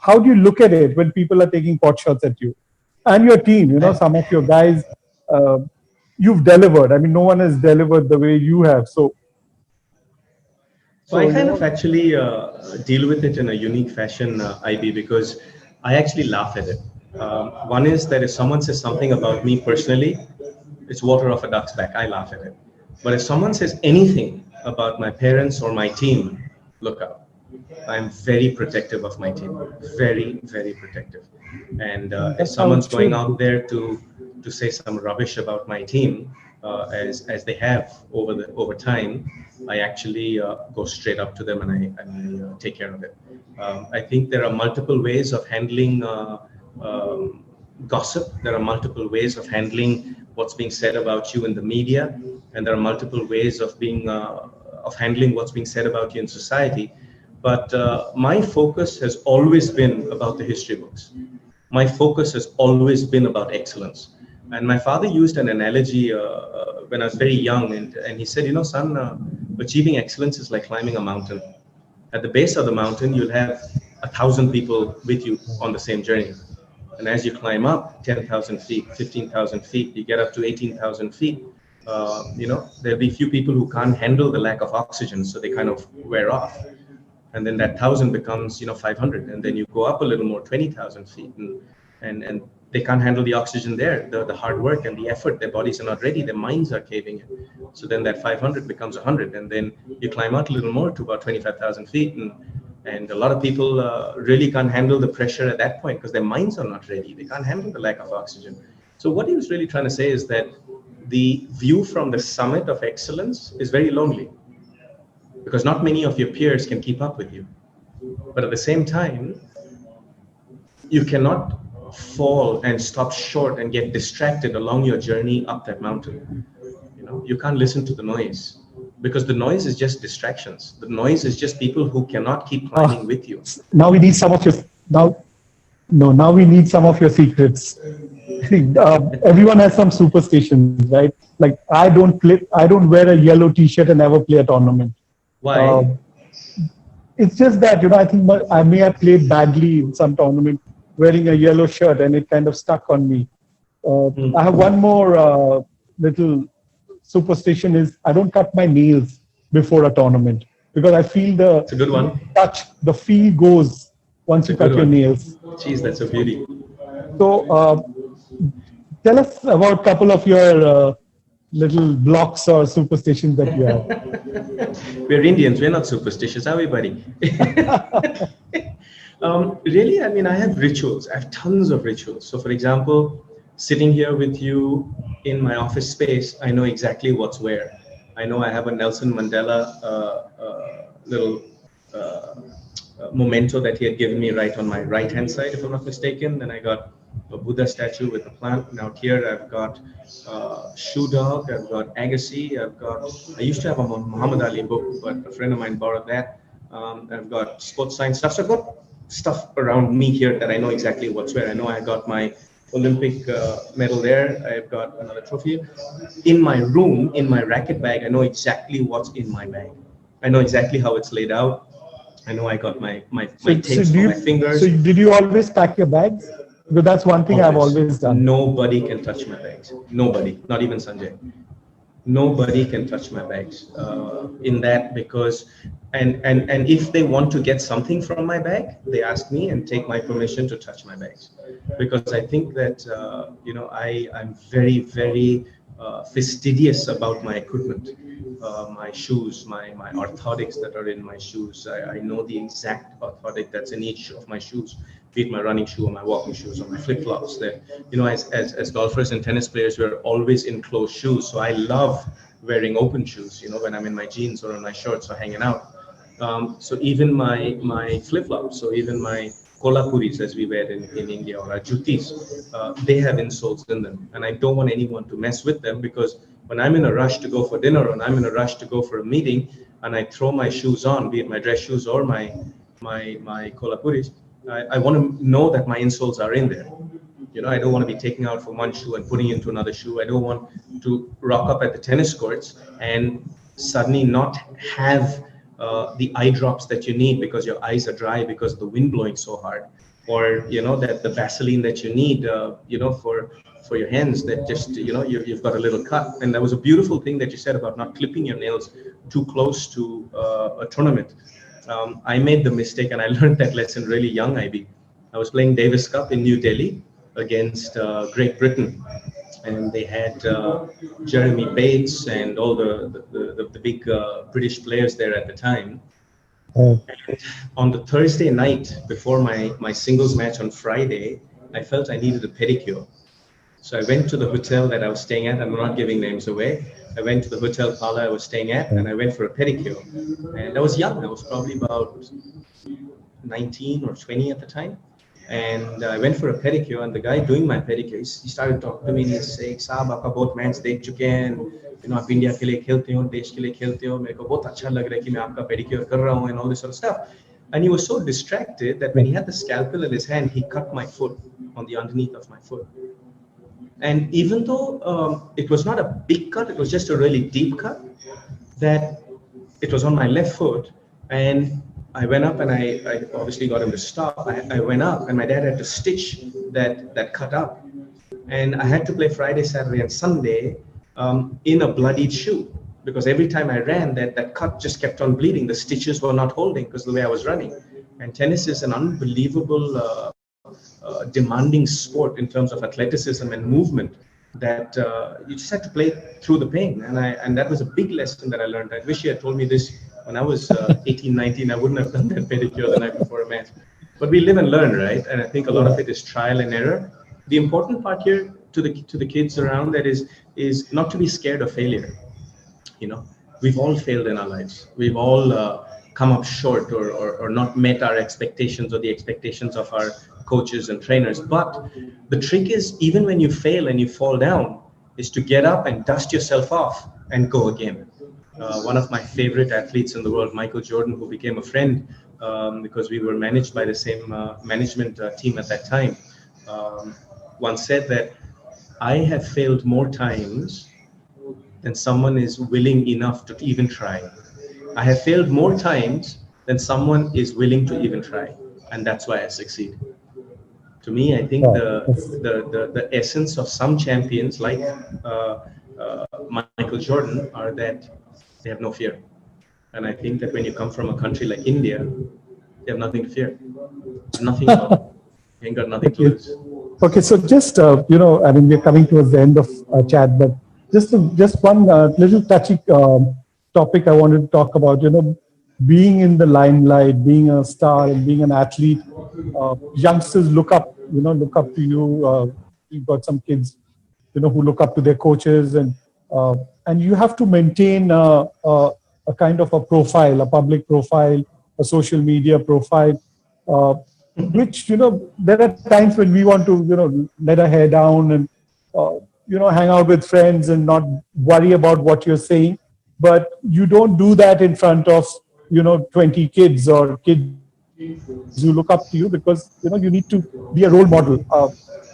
how do you look at it when people are taking pot shots at you and your team? I, Some of your guys, uh, you've delivered. I mean, no one has delivered the way you have. So, so I so kind of actually deal with it in a unique fashion, IB, because I actually laugh at it. One is that if someone says something about me personally, it's water off a duck's back. I laugh at it. But if someone says anything about my parents or my team, look out. I'm very protective of my team, very, very protective. And if that's how it someone's going should be. out there to say some rubbish about my team, as they have over time, I actually go straight up to them and I take care of it. I think there are multiple ways of handling gossip. There are multiple ways of handling what's being said about you in the media, and there are multiple ways of handling what's being said about you in society. But my focus has always been about the history books. My focus has always been about excellence. And my father used an analogy when I was very young, and he said, son, achieving excellence is like climbing a mountain. At the base of the mountain, you'll have 1,000 people with you on the same journey. And as you climb up 10,000 feet, 15,000 feet, you get up to 18,000 feet, there'll be few people who can't handle the lack of oxygen, so they kind of wear off. And then that 1,000 becomes 500, and then you go up a little more, 20,000 feet, and they can't handle the oxygen there, the hard work and the effort. Their bodies are not ready, their minds are caving in. So then that 500 becomes 100, and then you climb out a little more to about 25,000 feet, and a lot of people really can't handle the pressure at that point because their minds are not ready. They can't handle the lack of oxygen. So what he was really trying to say is that the view from the summit of excellence is very lonely, because not many of your peers can keep up with you. But at the same time, you cannot fall and stop short and get distracted along your journey up that mountain. You can't listen to the noise. because the noise is just distractions. The noise is just people who cannot keep climbing with you. Now we need some of your now. No, now we need some of your secrets. Everyone has some superstitions, right? Like I don't wear a yellow T-shirt and never play a tournament. Uh, Why? it's just that I think I may have played badly in some tournament wearing a yellow shirt, and it kind of stuck on me. I have one more little superstition: is I don't cut my nails before a tournament because I feel It's a good one. the feel goes once It's a you cut good your one. nails. Jeez, that's a beauty. So, tell us about a couple of your little blocks or superstitions that you have. We're Indians. We're not superstitious, are we, buddy? Really, I mean, I have rituals. I have tons of rituals. So, for example, sitting here with you in my office space, I know exactly what's where. I know I have a Nelson Mandela little memento that he had given me right on my right hand side, if I'm not mistaken. Then I got a Buddha statue with a plant. And out here, I've got Shoe Dog, I've got Agassi, I used to have a Muhammad Ali book, but a friend of mine borrowed that. I've got sports science stuff. So I've got stuff around me here that I know exactly what's where. I know I got my Olympic medal there. I've got another trophy. In my room, in my racket bag, I know exactly what's in my bag. I know exactly how it's laid out. I know I got my tapes for my fingers. So did you always pack your bags? Because that's one thing I've always done. Nobody can touch my bags. Nobody, not even Sanjay. Nobody can touch my bags in that because, and if they want to get something from my bag, they ask me and take my permission to touch my bags, because I think that I'm very, very fastidious about my equipment, my shoes, my orthotics that are in my shoes. I know the exact orthotic that's in each of my shoes, be it my running shoe or my walking shoes or my flip-flops. That as golfers and tennis players, we're always in closed shoes. So I love wearing open shoes, when I'm in my jeans or in my shorts or hanging out. So even my flip-flops, so even my kolapuris, as we wear in India, or our jutis, they have insoles in them. And I don't want anyone to mess with them, because when I'm in a rush to go for dinner and I'm in a rush to go for a meeting and I throw my shoes on, be it my dress shoes or my kolapuris, I want to know that my insoles are in there. I don't want to be taking out from one shoe and putting into another shoe. I don't want to rock up at the tennis courts and suddenly not have the eye drops that you need because your eyes are dry because of the wind blowing so hard, or that the Vaseline that you need for your hands, that just you've got a little cut. And that was a beautiful thing that you said about not clipping your nails too close to a tournament. I made the mistake, and I learned that lesson really young, IB. I was playing Davis Cup in New Delhi against Great Britain, and they had Jeremy Bates and all the big British players there at the time. And on the Thursday night before my singles match on Friday, I felt I needed a pedicure. So I went to the hotel that I was staying at. I'm not giving names away. I went to the hotel parlor I was staying at, and I went for a pedicure. And I was young. I was probably about 19 or 20 at the time. And I went for a pedicure, and the guy doing my pedicure, he started talking to me, and he's saying, "Saab, aapka bahut match dekh chuke hain, aap India ke liye khelte ho, desh ke liye khelte ho, mere ko bahut acha lag raha hai ki main aapka pedicure kar raha hu," and all this sort of stuff. And he was so distracted that when he had the scalpel in his hand, he cut my foot on the underneath of my foot. And even though it was not a big cut, it was just a really deep cut, that it was on my left foot. And I went up, and I obviously got him to stop. I went up, and my dad had to stitch that cut up. And I had to play Friday, Saturday, and Sunday in a bloodied shoe, because every time I ran, that cut just kept on bleeding. The stitches were not holding because of the way I was running. And tennis is an unbelievable demanding sport in terms of athleticism and movement, that you just have to play through the pain. And that was a big lesson that I learned. I wish you had told me this when I was 18, 19. I wouldn't have done that pedicure the night before a match. But we live and learn, right? And I think a lot of it is trial and error. The important part here to the kids around that is not to be scared of failure. We've all failed in our lives. We've all come up short or not met our expectations or the expectations of our coaches and trainers. But the trick is, even when you fail and you fall down, is to get up and dust yourself off and go again. One of my favorite athletes in the world, Michael Jordan, who became a friend because we were managed by the same management team at that time, um, once said that I have failed more times than someone is willing enough to even try. I have failed more times than someone is willing to even try, and that's why I succeed. To me, I think Yeah, yes. the essence of some champions like Michael Jordan are that they have no fear. And I think that when you come from a country like India, they have nothing to fear, nothing at all. You ain't got nothing to Okay. lose. Okay, so just I mean, we're coming towards the end of chat, but just one little touchy topic I wanted to talk about. Being in the limelight, being a star, and being an athlete. Youngsters look up to you. You've got some kids, who look up to their coaches, uh, and you have to maintain a kind of a profile, a public profile, a social media profile. Uh, which there are times when we want to let our hair down and uh, hang out with friends and not worry about what you're saying, but you don't do that in front of 20 kids or kids who look up to you, because you need to be a role model.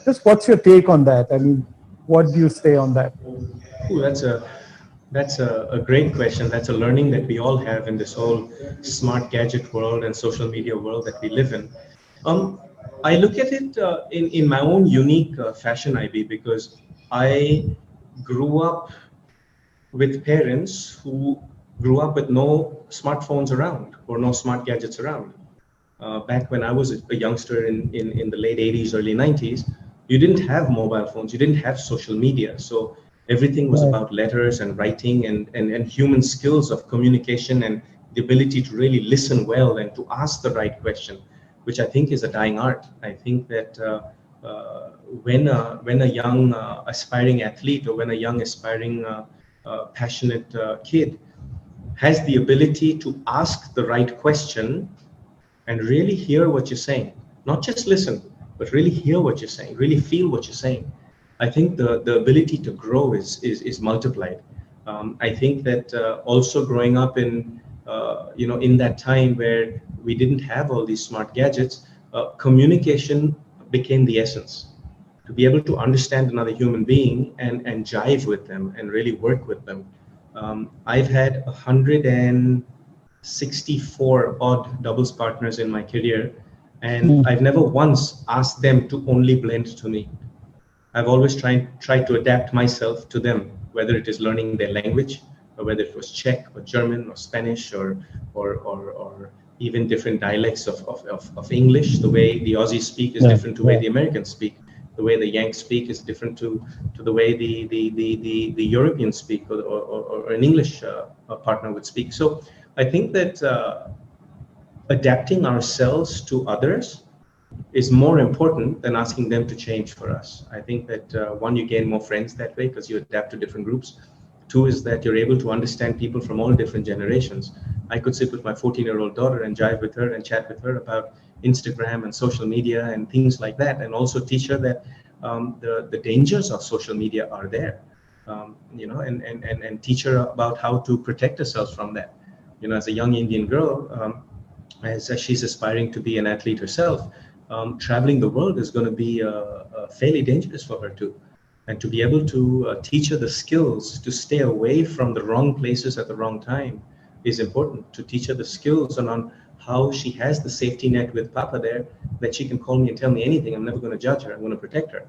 Just what's your take on that? I mean, what do you say on that? Ooh, that's a great question. That's a learning that we all have in this whole smart gadget world and social media world that we live in. Um, I look at it in my own unique fashion, IB, because I grew up with parents who grew up with no smartphones around or no smart gadgets around. Back when I was a youngster in the late 80s, early 90s, you didn't have mobile phones, you didn't have social media. So everything was Right. about letters and writing and human skills of communication and the ability to really listen well and to ask the right question, which I think is a dying art. I think that when a young aspiring athlete or when a young aspiring passionate kid has the ability to ask the right question and really hear what you're saying, not just listen, but really hear what you're saying, really feel what you're saying. I think the ability to grow is multiplied. I think that also growing up in that time where we didn't have all these smart gadgets, communication became the essence. To be able to understand another human being and jive with them and really work with them. I've had 164 odd doubles partners in my career, and Mm. I've never once asked them to only blend to me. I've always tried to adapt myself to them, whether it is learning their language, or whether it was Czech or German or Spanish or even different dialects of English. The way the Aussies speak is Yeah, different to the way yeah. the Americans speak. The way the Yanks speak is different to the way the Europeans speak or an English partner would speak. So I think that adapting ourselves to others is more important than asking them to change for us. I think that one, you gain more friends that way because you adapt to different groups. Two is that you're able to understand people from all different generations. I could sit with my 14-year-old daughter and jive with her and chat with her about Instagram and social media and things like that, and also teach her that the dangers of social media are there, and teach her about how to protect herself from that. As a young Indian girl, as she's aspiring to be an athlete herself, traveling the world is going to be fairly dangerous for her too. And to be able to teach her the skills to stay away from the wrong places at the wrong time is important. To teach her the skills on how she has the safety net with Papa there, that she can call me and tell me anything. I'm never going to judge her. I'm going to protect her.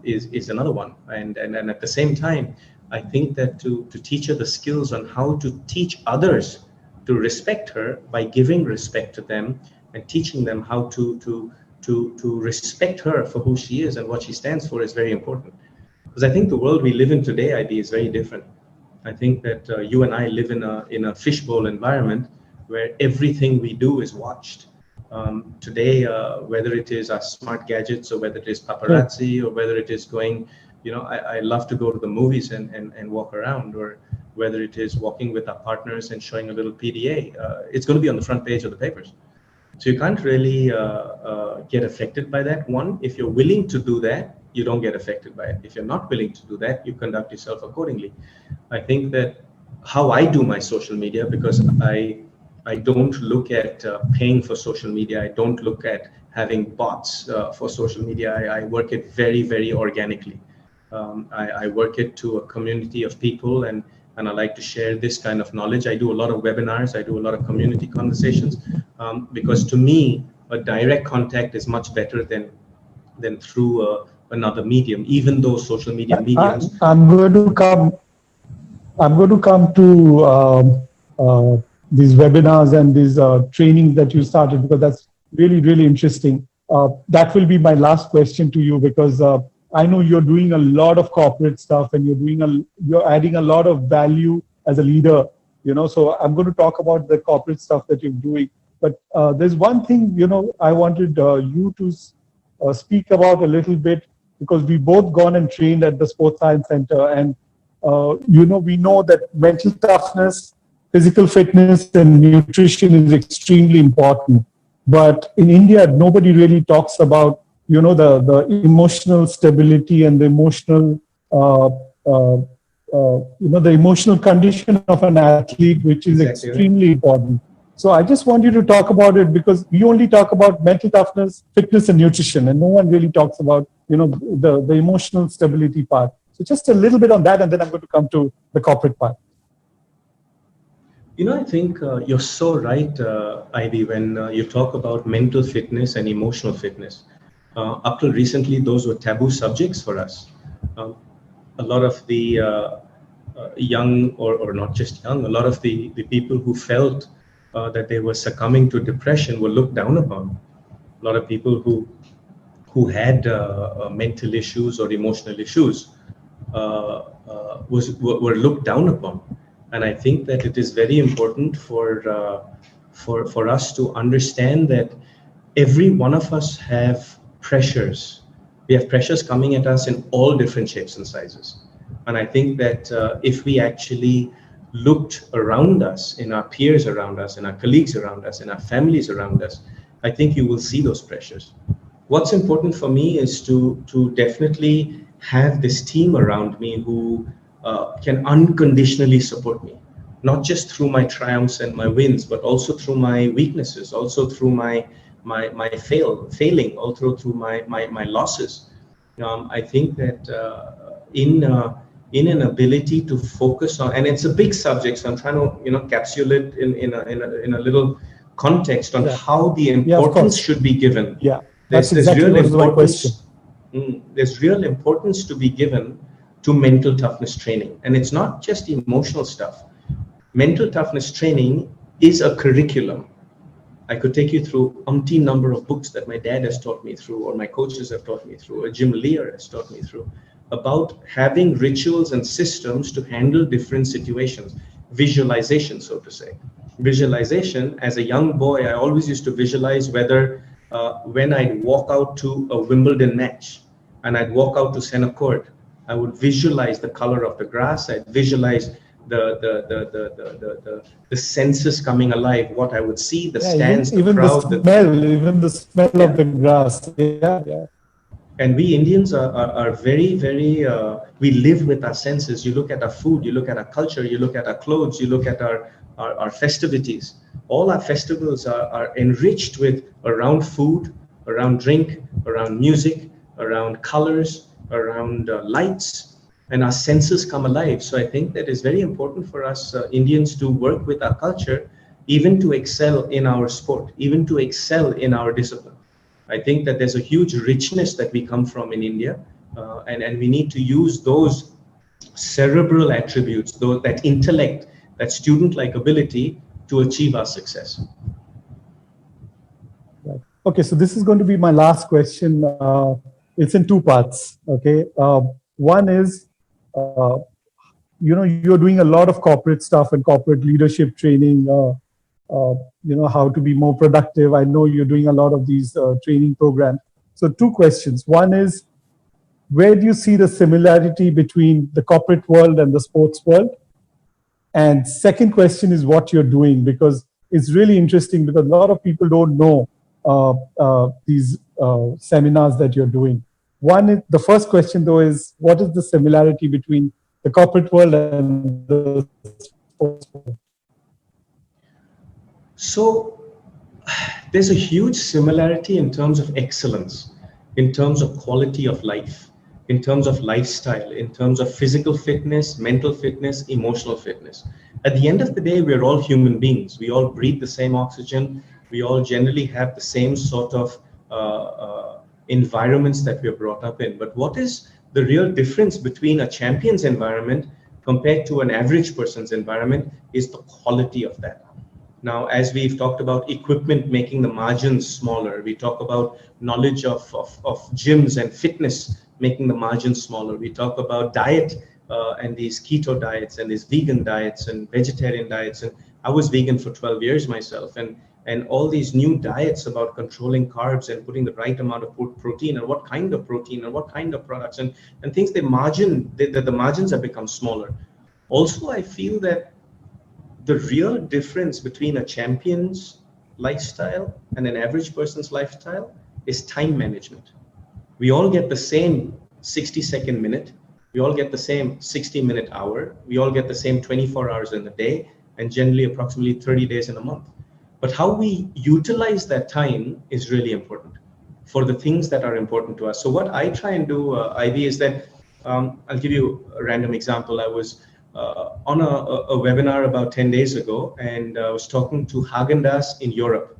Is another one. And at the same time, I think that to teach her the skills on how to teach others to respect her by giving respect to them and teaching them how to respect her for who she is and what she stands for is very important. Because I think the world we live in today, IB, is very different. I think that you and I live in a fishbowl environment where everything we do is watched. Today, whether it is our smart gadgets or whether it is Right. paparazzi or whether it is going, I love to go to the movies and walk around, or whether it is walking with our partners and showing a little PDA, it's going to be on the front page of the papers. So you can't really get affected by that. One, if you're willing to do that, you don't get affected by it. If you're not willing to do that, you conduct yourself accordingly. I think that how I do my social media, because I don't look at paying for social media. I don't look at having bots for social media. I work it very organically. I work it to a community of people, and I like to share this kind of knowledge. I do a lot of webinars. I do a lot of community conversations, because to me, a direct contact is much better than through another medium. Even though social media mediums, I'm going to come. I'm going to come to these webinars and these trainings that you started, because that's really interesting. That will be my last question to you, because I know you're doing a lot of corporate stuff and you're adding a lot of value as a leader. So I'm going to talk about the corporate stuff that you're doing. But there's one thing I wanted you to speak about a little bit, because we both gone and trained at the Sports Science Center, and we know that mental toughness, physical fitness, and nutrition is extremely important. But in India, nobody really talks about, the emotional stability and the emotional, the emotional condition of an athlete, which is exactly right. extremely important. So I just want you to talk about it, because we only talk about mental toughness, fitness, and nutrition, and no one really talks about, the emotional stability part. So just a little bit on that, and then I'm going to come to the corporate part. I think you're so right, Ivy, when you talk about mental fitness and emotional fitness. Up till recently, those were taboo subjects for us. Um, a lot of the young, or not just young, a lot of the people who felt that they were succumbing to depression were looked down upon. A lot of people who had mental issues or emotional issues were looked down upon. And I think that it is very important for us to understand that every one of us have pressures. We have pressures coming at us in all different shapes and sizes. And I think that if we actually looked around us, in our peers around us, in our colleagues around us, in our families around us, I think you will see those pressures. What's important for me is to definitely have this team around me who can unconditionally support me, not just through my triumphs and my wins, but also through my weaknesses, also through my failing, also through my losses. I think that in an ability to focus on, and it's a big subject, so I'm trying to capsule it in a little context on how the importance should be given. Yeah, that's There's exactly real what was my question. importance. There's real importance to be given to mental toughness training, and it's not just emotional stuff. Mental toughness training is a curriculum. I could take you through umpteen number of books that my dad has taught me through, or my coaches have taught me through, or Jim Lear has taught me through, about having rituals and systems to handle different situations. Visualization, so to say. Visualization, as a young boy, I always used to visualize whether when I'd walk out to a Wimbledon match and I'd walk out to center court, I would visualize the color of the grass. I'd visualize the senses coming alive, what I would see, the stands, the crowd, even the smell of the grass. Yeah. And we Indians are very, we live with our senses. You look at our food, you look at our culture, you look at our clothes, you look at our festivities. All our festivals are enriched with around food, around drink, around music, around colors, around lights, and our senses come alive. So I think that is very important for us Indians to work with our culture, even to excel in our sport, even to excel in our discipline. I think that there's a huge richness that we come from in India, and we need to use those cerebral attributes, that intellect, that student-like ability to achieve our success. Right. Okay, so this is going to be my last question. It's in two parts. Okay, one is, you're doing a lot of corporate stuff and corporate leadership training. How to be more productive. I know you're doing a lot of these training programs. So two questions. One is, where do you see the similarity between the corporate world and the sports world? And second question is what you're doing, because it's really interesting, because a lot of people don't know these seminars that you're doing. The first question though is, what is the similarity between the corporate world and the sports world? So there's a huge similarity in terms of excellence, in terms of quality of life, in terms of lifestyle, in terms of physical fitness, mental fitness, emotional fitness. At the end of the day, we're all human beings. We all breathe the same oxygen. We all generally have the same sort of environments that we're brought up in. But what is the real difference between a champion's environment compared to an average person's environment is the quality of that. Now, as we've talked about equipment making the margins smaller, we talk about knowledge of gyms and fitness making the margins smaller. We talk about diet and these keto diets and these vegan diets and vegetarian diets. And I was vegan for 12 years myself. And all these new diets about controlling carbs and putting the right amount of protein and what kind of protein and what kind of products and things, the margins have become smaller. Also, I feel that the real difference between a champion's lifestyle and an average person's lifestyle is time management. We all get the same 60-second minute. We all get the same 60-minute hour. We all get the same 24 hours in a day, and generally approximately 30 days in a month. But how we utilize that time is really important for the things that are important to us. So what I try and do, Ivy, is that I'll give you a random example. I was on a webinar about 10 days ago, and I was talking to Häagen-Dazs in Europe.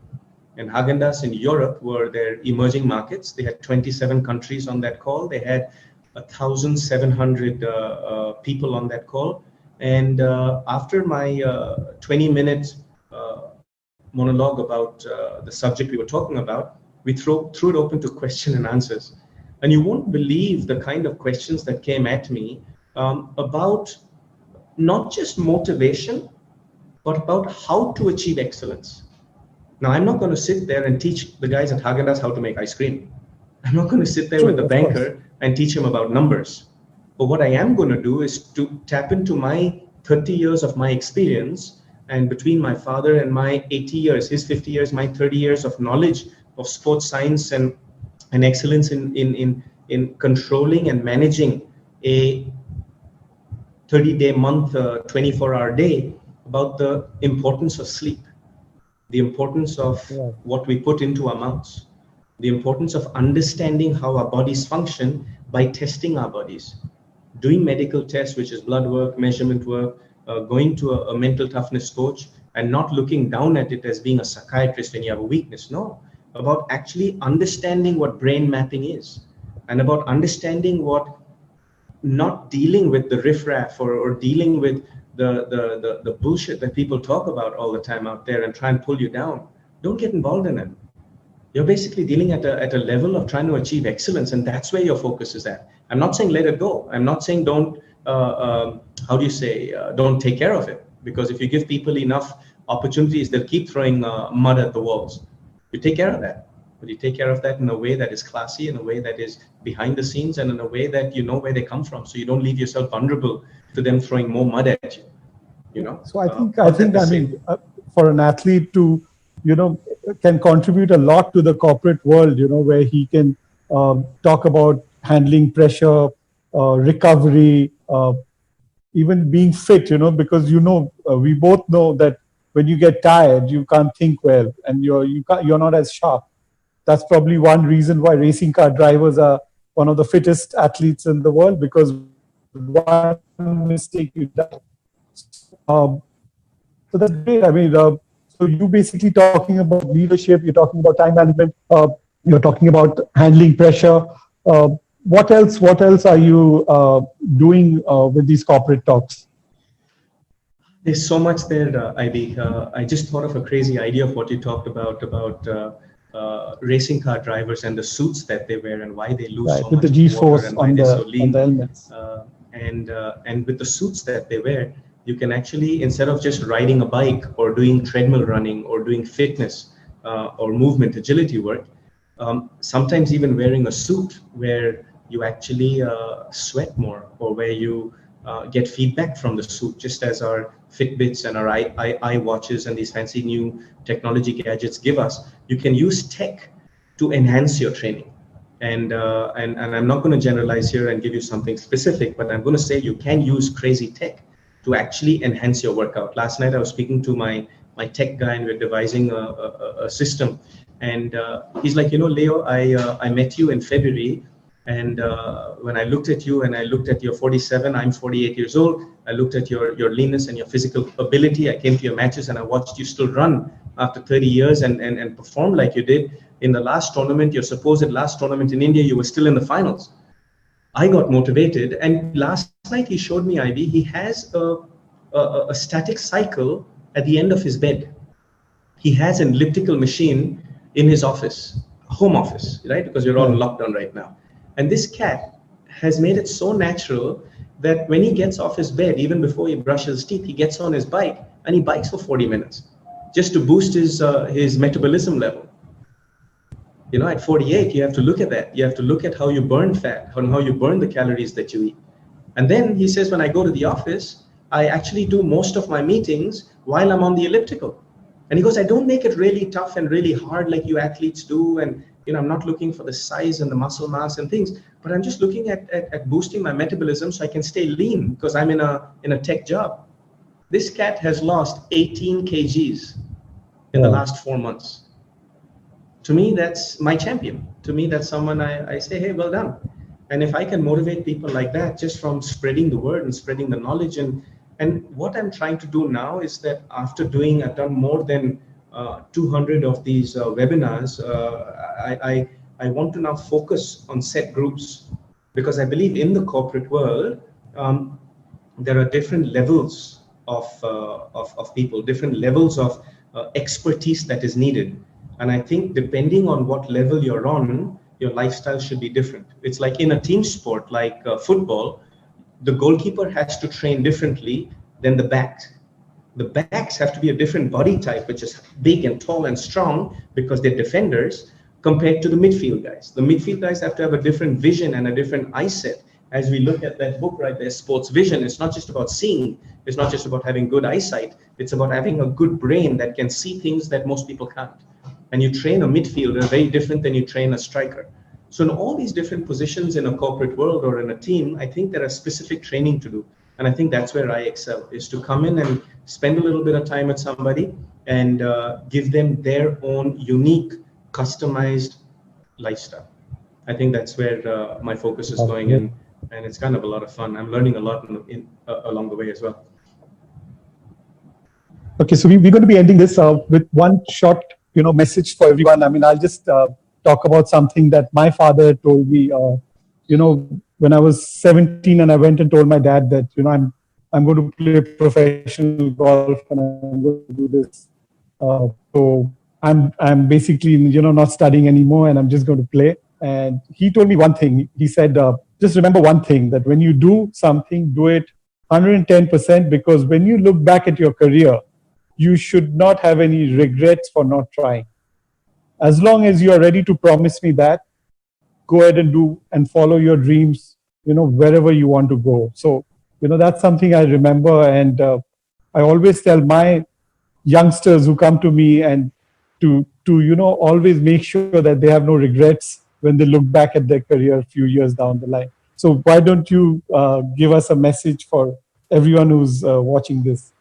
And Häagen-Dazs in Europe were their emerging markets. They had 27 countries on that call. They had 1,700 people on that call. And after my 20-minute monologue about the subject we were talking about, we threw it open to question and answers. And you won't believe the kind of questions that came at me about not just motivation, but about how to achieve excellence. Now, I'm not going to sit there and teach the guys at Häagen-Dazs how to make ice cream. I'm not going to sit there with the banker and teach him about numbers. But what I am going to do is to tap into my 30 years of my experience, and between my father and my 80 years, his 50 years, my 30 years of knowledge of sports science and excellence in controlling and managing a 30-day month, 24-hour day, about the importance of sleep, the importance of what we put into our mouths, the importance of understanding how our bodies function by testing our bodies, doing medical tests, which is blood work, measurement work, going to a mental toughness coach, and not looking down at it as being a psychiatrist when you have a weakness. No, about actually understanding what brain mapping is, and about understanding what not dealing with the riffraff or dealing with the bullshit that people talk about all the time out there and try and pull you down. Don't get involved in it. You're basically dealing at a level of trying to achieve excellence, and that's where your focus is at. I'm not saying let it go. I'm not saying don't, don't take care of it. Because if you give people enough opportunities, they'll keep throwing mud at the walls. You take care of that. But you take care of that in a way that is classy, in a way that is behind the scenes, and in a way that you know where they come from. So you don't leave yourself vulnerable to them throwing more mud at you. You know. So I mean, for an athlete to, can contribute a lot to the corporate world, where he can talk about handling pressure, recovery, even being fit, because we both know that when you get tired, you can't think well, and you're not as sharp. That's probably one reason why racing car drivers are one of the fittest athletes in the world, because one mistake you die. So that's great. I mean, so you basically talking about leadership, you're talking about time management, you're talking about handling pressure. What else are you doing with these corporate talks? There's so much there, Ivy. I just thought of a crazy idea of what you talked about racing car drivers and the suits that they wear and why they lose so with much the G-force and why they're so lean. On the helmets. And with the suits that they wear, you can actually, instead of just riding a bike or doing treadmill running or doing fitness or movement agility work, sometimes even wearing a suit where you actually sweat more, or where you get feedback from the suit, just as our Fitbits and our i watches and these fancy new technology gadgets give us. You can use tech to enhance your training. And I'm not going to generalize here and give you something specific, but I'm going to say you can use crazy tech to actually enhance your workout. Last night I was speaking to my tech guy, and we're devising a system. And he's like, Leo, I met you in February, and when I looked at you and I looked at your 47, I'm 48 years old. I looked at your leanness and your physical ability. I came to your matches and I watched you still run after 30 years and perform like you did. In the last tournament, your supposed last tournament in India, you were still in the finals. I got motivated, and last night he showed me, Ivy, he has a static cycle at the end of his bed. He has an elliptical machine in his office, home office, right? Because you're all in lockdown right now. And this cat has made it so natural that when he gets off his bed, even before he brushes his teeth, he gets on his bike and he bikes for 40 minutes just to boost his metabolism level. At 48, you have to look at that. You have to look at how you burn fat, and how you burn the calories that you eat. And then he says, when I go to the office, I actually do most of my meetings while I'm on the elliptical. And he goes, I don't make it really tough and really hard like you athletes do. And I'm not looking for the size and the muscle mass and things, but I'm just looking at boosting my metabolism so I can stay lean because I'm in a tech job. This cat has lost 18 kgs in the last 4 months. To me, that's my champion. To me, that's someone I say, hey, well done. And if I can motivate people like that just from spreading the word and spreading the knowledge, and what I'm trying to do now is that after I've done more than 200 of these webinars, I want to now focus on set groups, because I believe in the corporate world, there are different levels of people, different levels of expertise that is needed. And I think depending on what level you're on, your lifestyle should be different. It's like in a team sport, like football, the goalkeeper has to train differently than the backs. The backs have to be a different body type, which is big and tall and strong because they're defenders, compared to the midfield guys. The midfield guys have to have a different vision and a different eyesight. As we look at that book right there, Sports Vision, it's not just about seeing, it's not just about having good eyesight, it's about having a good brain that can see things that most people can't. And you train a midfielder very different than you train a striker. So in all these different positions in a corporate world or in a team, I think there are specific training to do. And I think that's where I excel, is to come in and spend a little bit of time with somebody and give them their own unique, customized lifestyle. I think that's where my focus is going in, and it's kind of a lot of fun. I'm learning a lot along the way as well. Okay, so we're going to be ending this with one short, message for everyone. I mean, I'll just talk about something that my father told me. When I was 17, and I went and told my dad that I'm going to play professional golf and I'm going to do this. So I'm basically not studying anymore, and I'm just going to play. And he told me one thing. He said, just remember one thing, that when you do something, do it 110%, because when you look back at your career, you should not have any regrets for not trying. As long as you are ready to promise me that, go ahead and do and follow your dreams, wherever you want to go. So, that's something I remember. And I always tell my youngsters who come to me and to always make sure that they have no regrets when they look back at their career a few years down the line. So why don't you give us a message for everyone who's watching this?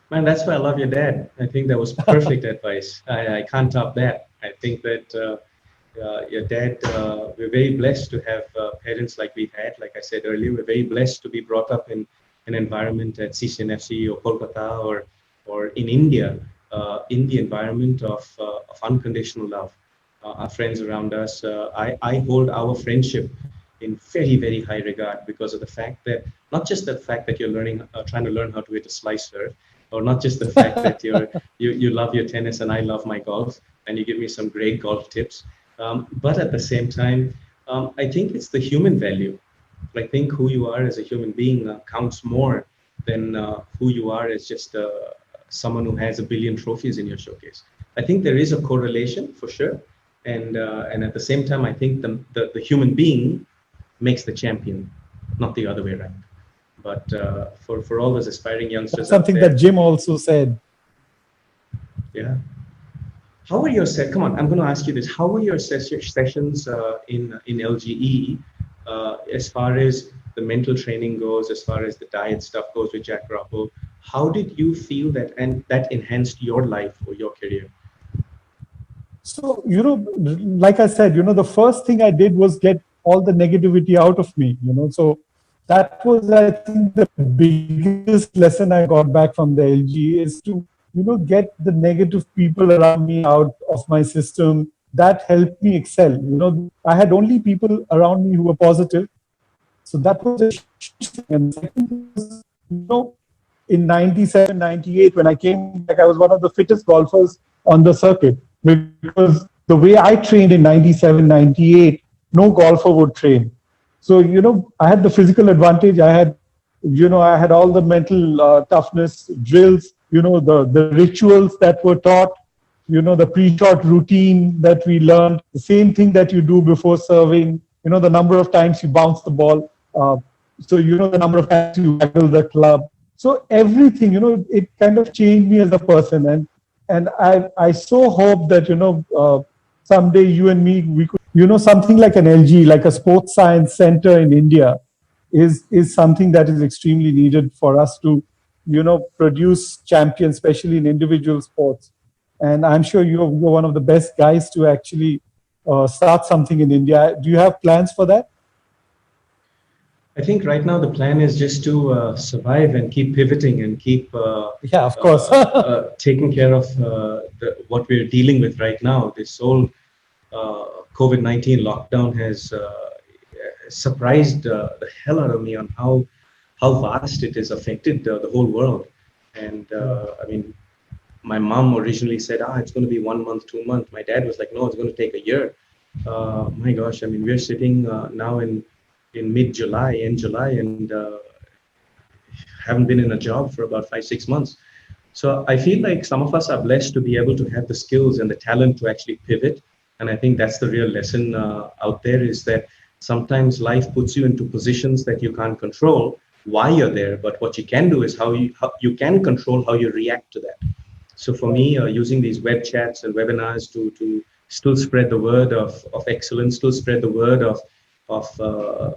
Man, that's why I love your dad. I think that was perfect advice. I can't top that. I think that your dad, we're very blessed to have parents like we've had. Like I said earlier, we're very blessed to be brought up in an environment at CCNFC or Kolkata or in India, in the environment of unconditional love. Our friends around us, I hold our friendship in very, very high regard, because of the fact that, not just the fact that you're trying to learn how to hit a slicer, or not just the fact that you love your tennis and I love my golf, and you give me some great golf tips. But at the same time, I think it's the human value. I think who you are as a human being counts more than who you are as just someone who has 1 billion trophies in your showcase. I think there is a correlation for sure. And at the same time, I think the human being makes the champion, not the other way around. But for all those aspiring youngsters, that's something that Jim also said. Yeah. How were your come on, I'm going to ask you this. How were your sessions in LGE as far as the mental training goes, as far as the diet stuff goes with Jack Russell. How did you feel that, and that enhanced your life or your career? So, like I said, the first thing I did was get all the negativity out of me, So that was, I think, the biggest lesson I got back from the LG is to, get the negative people around me out of my system. That helped me excel. I had only people around me who were positive. So that was a huge thing. And the second thing was, in 97, 98, when I came back, I was one of the fittest golfers on the circuit because the way I trained in 97, 98, no golfer would train. So, I had the physical advantage. I had all the mental toughness drills, the rituals that were taught, the pre-shot routine that we learned, the same thing that you do before serving, the number of times you bounce the ball. So, the number of times you waggle the club. So everything, it kind of changed me as a person. And I so hope that, someday you and me, we could, something like an LG, like a sports science center in India is something that is extremely needed for us to, produce champions, especially in individual sports. And I'm sure you're one of the best guys to actually start something in India. Do you have plans for that? I think right now the plan is just to survive and keep pivoting and keep Yeah, of course. taking care of what we're dealing with right now. This whole COVID-19 lockdown has surprised the hell out of me on how vast it has affected the whole world. And I mean, my mom originally said, it's going to be 1 month, 2 months. My dad was like, no, it's going to take a year. My gosh, I mean, we're sitting now in mid-July, end July, and haven't been in a job for about 5, 6 months. So I feel like some of us are blessed to be able to have the skills and the talent to actually pivot. And I think that's the real lesson out there, is that sometimes life puts you into positions that you can't control why you're there. But what you can do is how you can control how you react to that. So for me, using these web chats and webinars to still spread the word of excellence, still spread the word of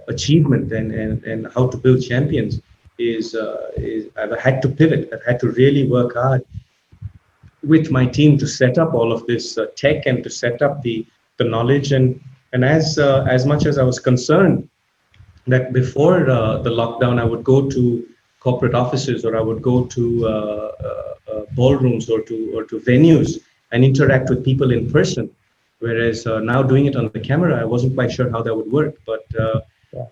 achievement and how to build champions is I've had to pivot. I've had to really work hard with my team to set up all of this tech and to set up the knowledge. And as much as I was concerned that before the lockdown, I would go to corporate offices, or I would go to ballrooms or to venues and interact with people in person. Whereas now doing it on the camera, I wasn't quite sure how that would work. But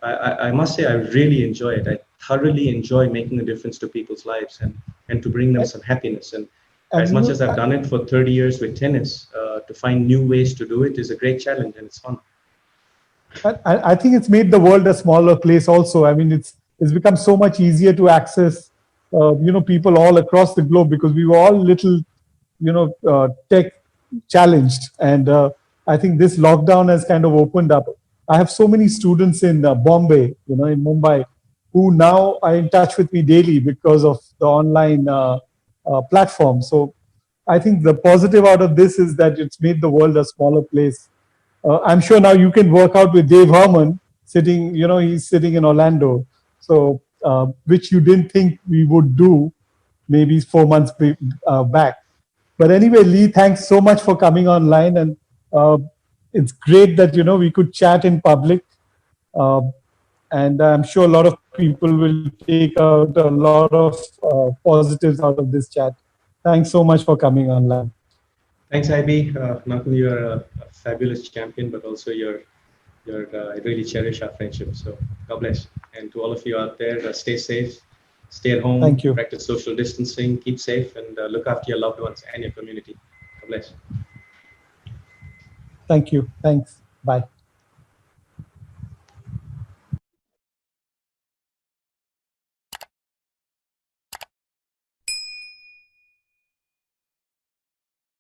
I must say I really enjoy it. I thoroughly enjoy making a difference to people's lives and to bring them some happiness. And as much as I've done it for 30 years with tennis, to find new ways to do it is a great challenge, and it's fun. I think it's made the world a smaller place also. I mean, it's become so much easier to access, people all across the globe, because we were all little, tech challenged. And I think this lockdown has kind of opened up. I have so many students in Bombay, in Mumbai, who now are in touch with me daily because of the online platform. So I think the positive out of this is that it's made the world a smaller place. I'm sure now you can work out with Dave Herman sitting, he's sitting in Orlando. So, which you didn't think we would do maybe 4 months back. But anyway, Lee, thanks so much for coming online. And it's great that, we could chat in public. And I'm sure a lot of people will take out a lot of positives out of this chat. Thanks so much for coming online. Thanks, IB. Not only you're a fabulous champion, but also I really cherish our friendship. So God bless. And to all of you out there, stay safe, stay at home, Thank you. Practice social distancing, keep safe, and look after your loved ones and your community. God bless. Thank you. Thanks. Bye.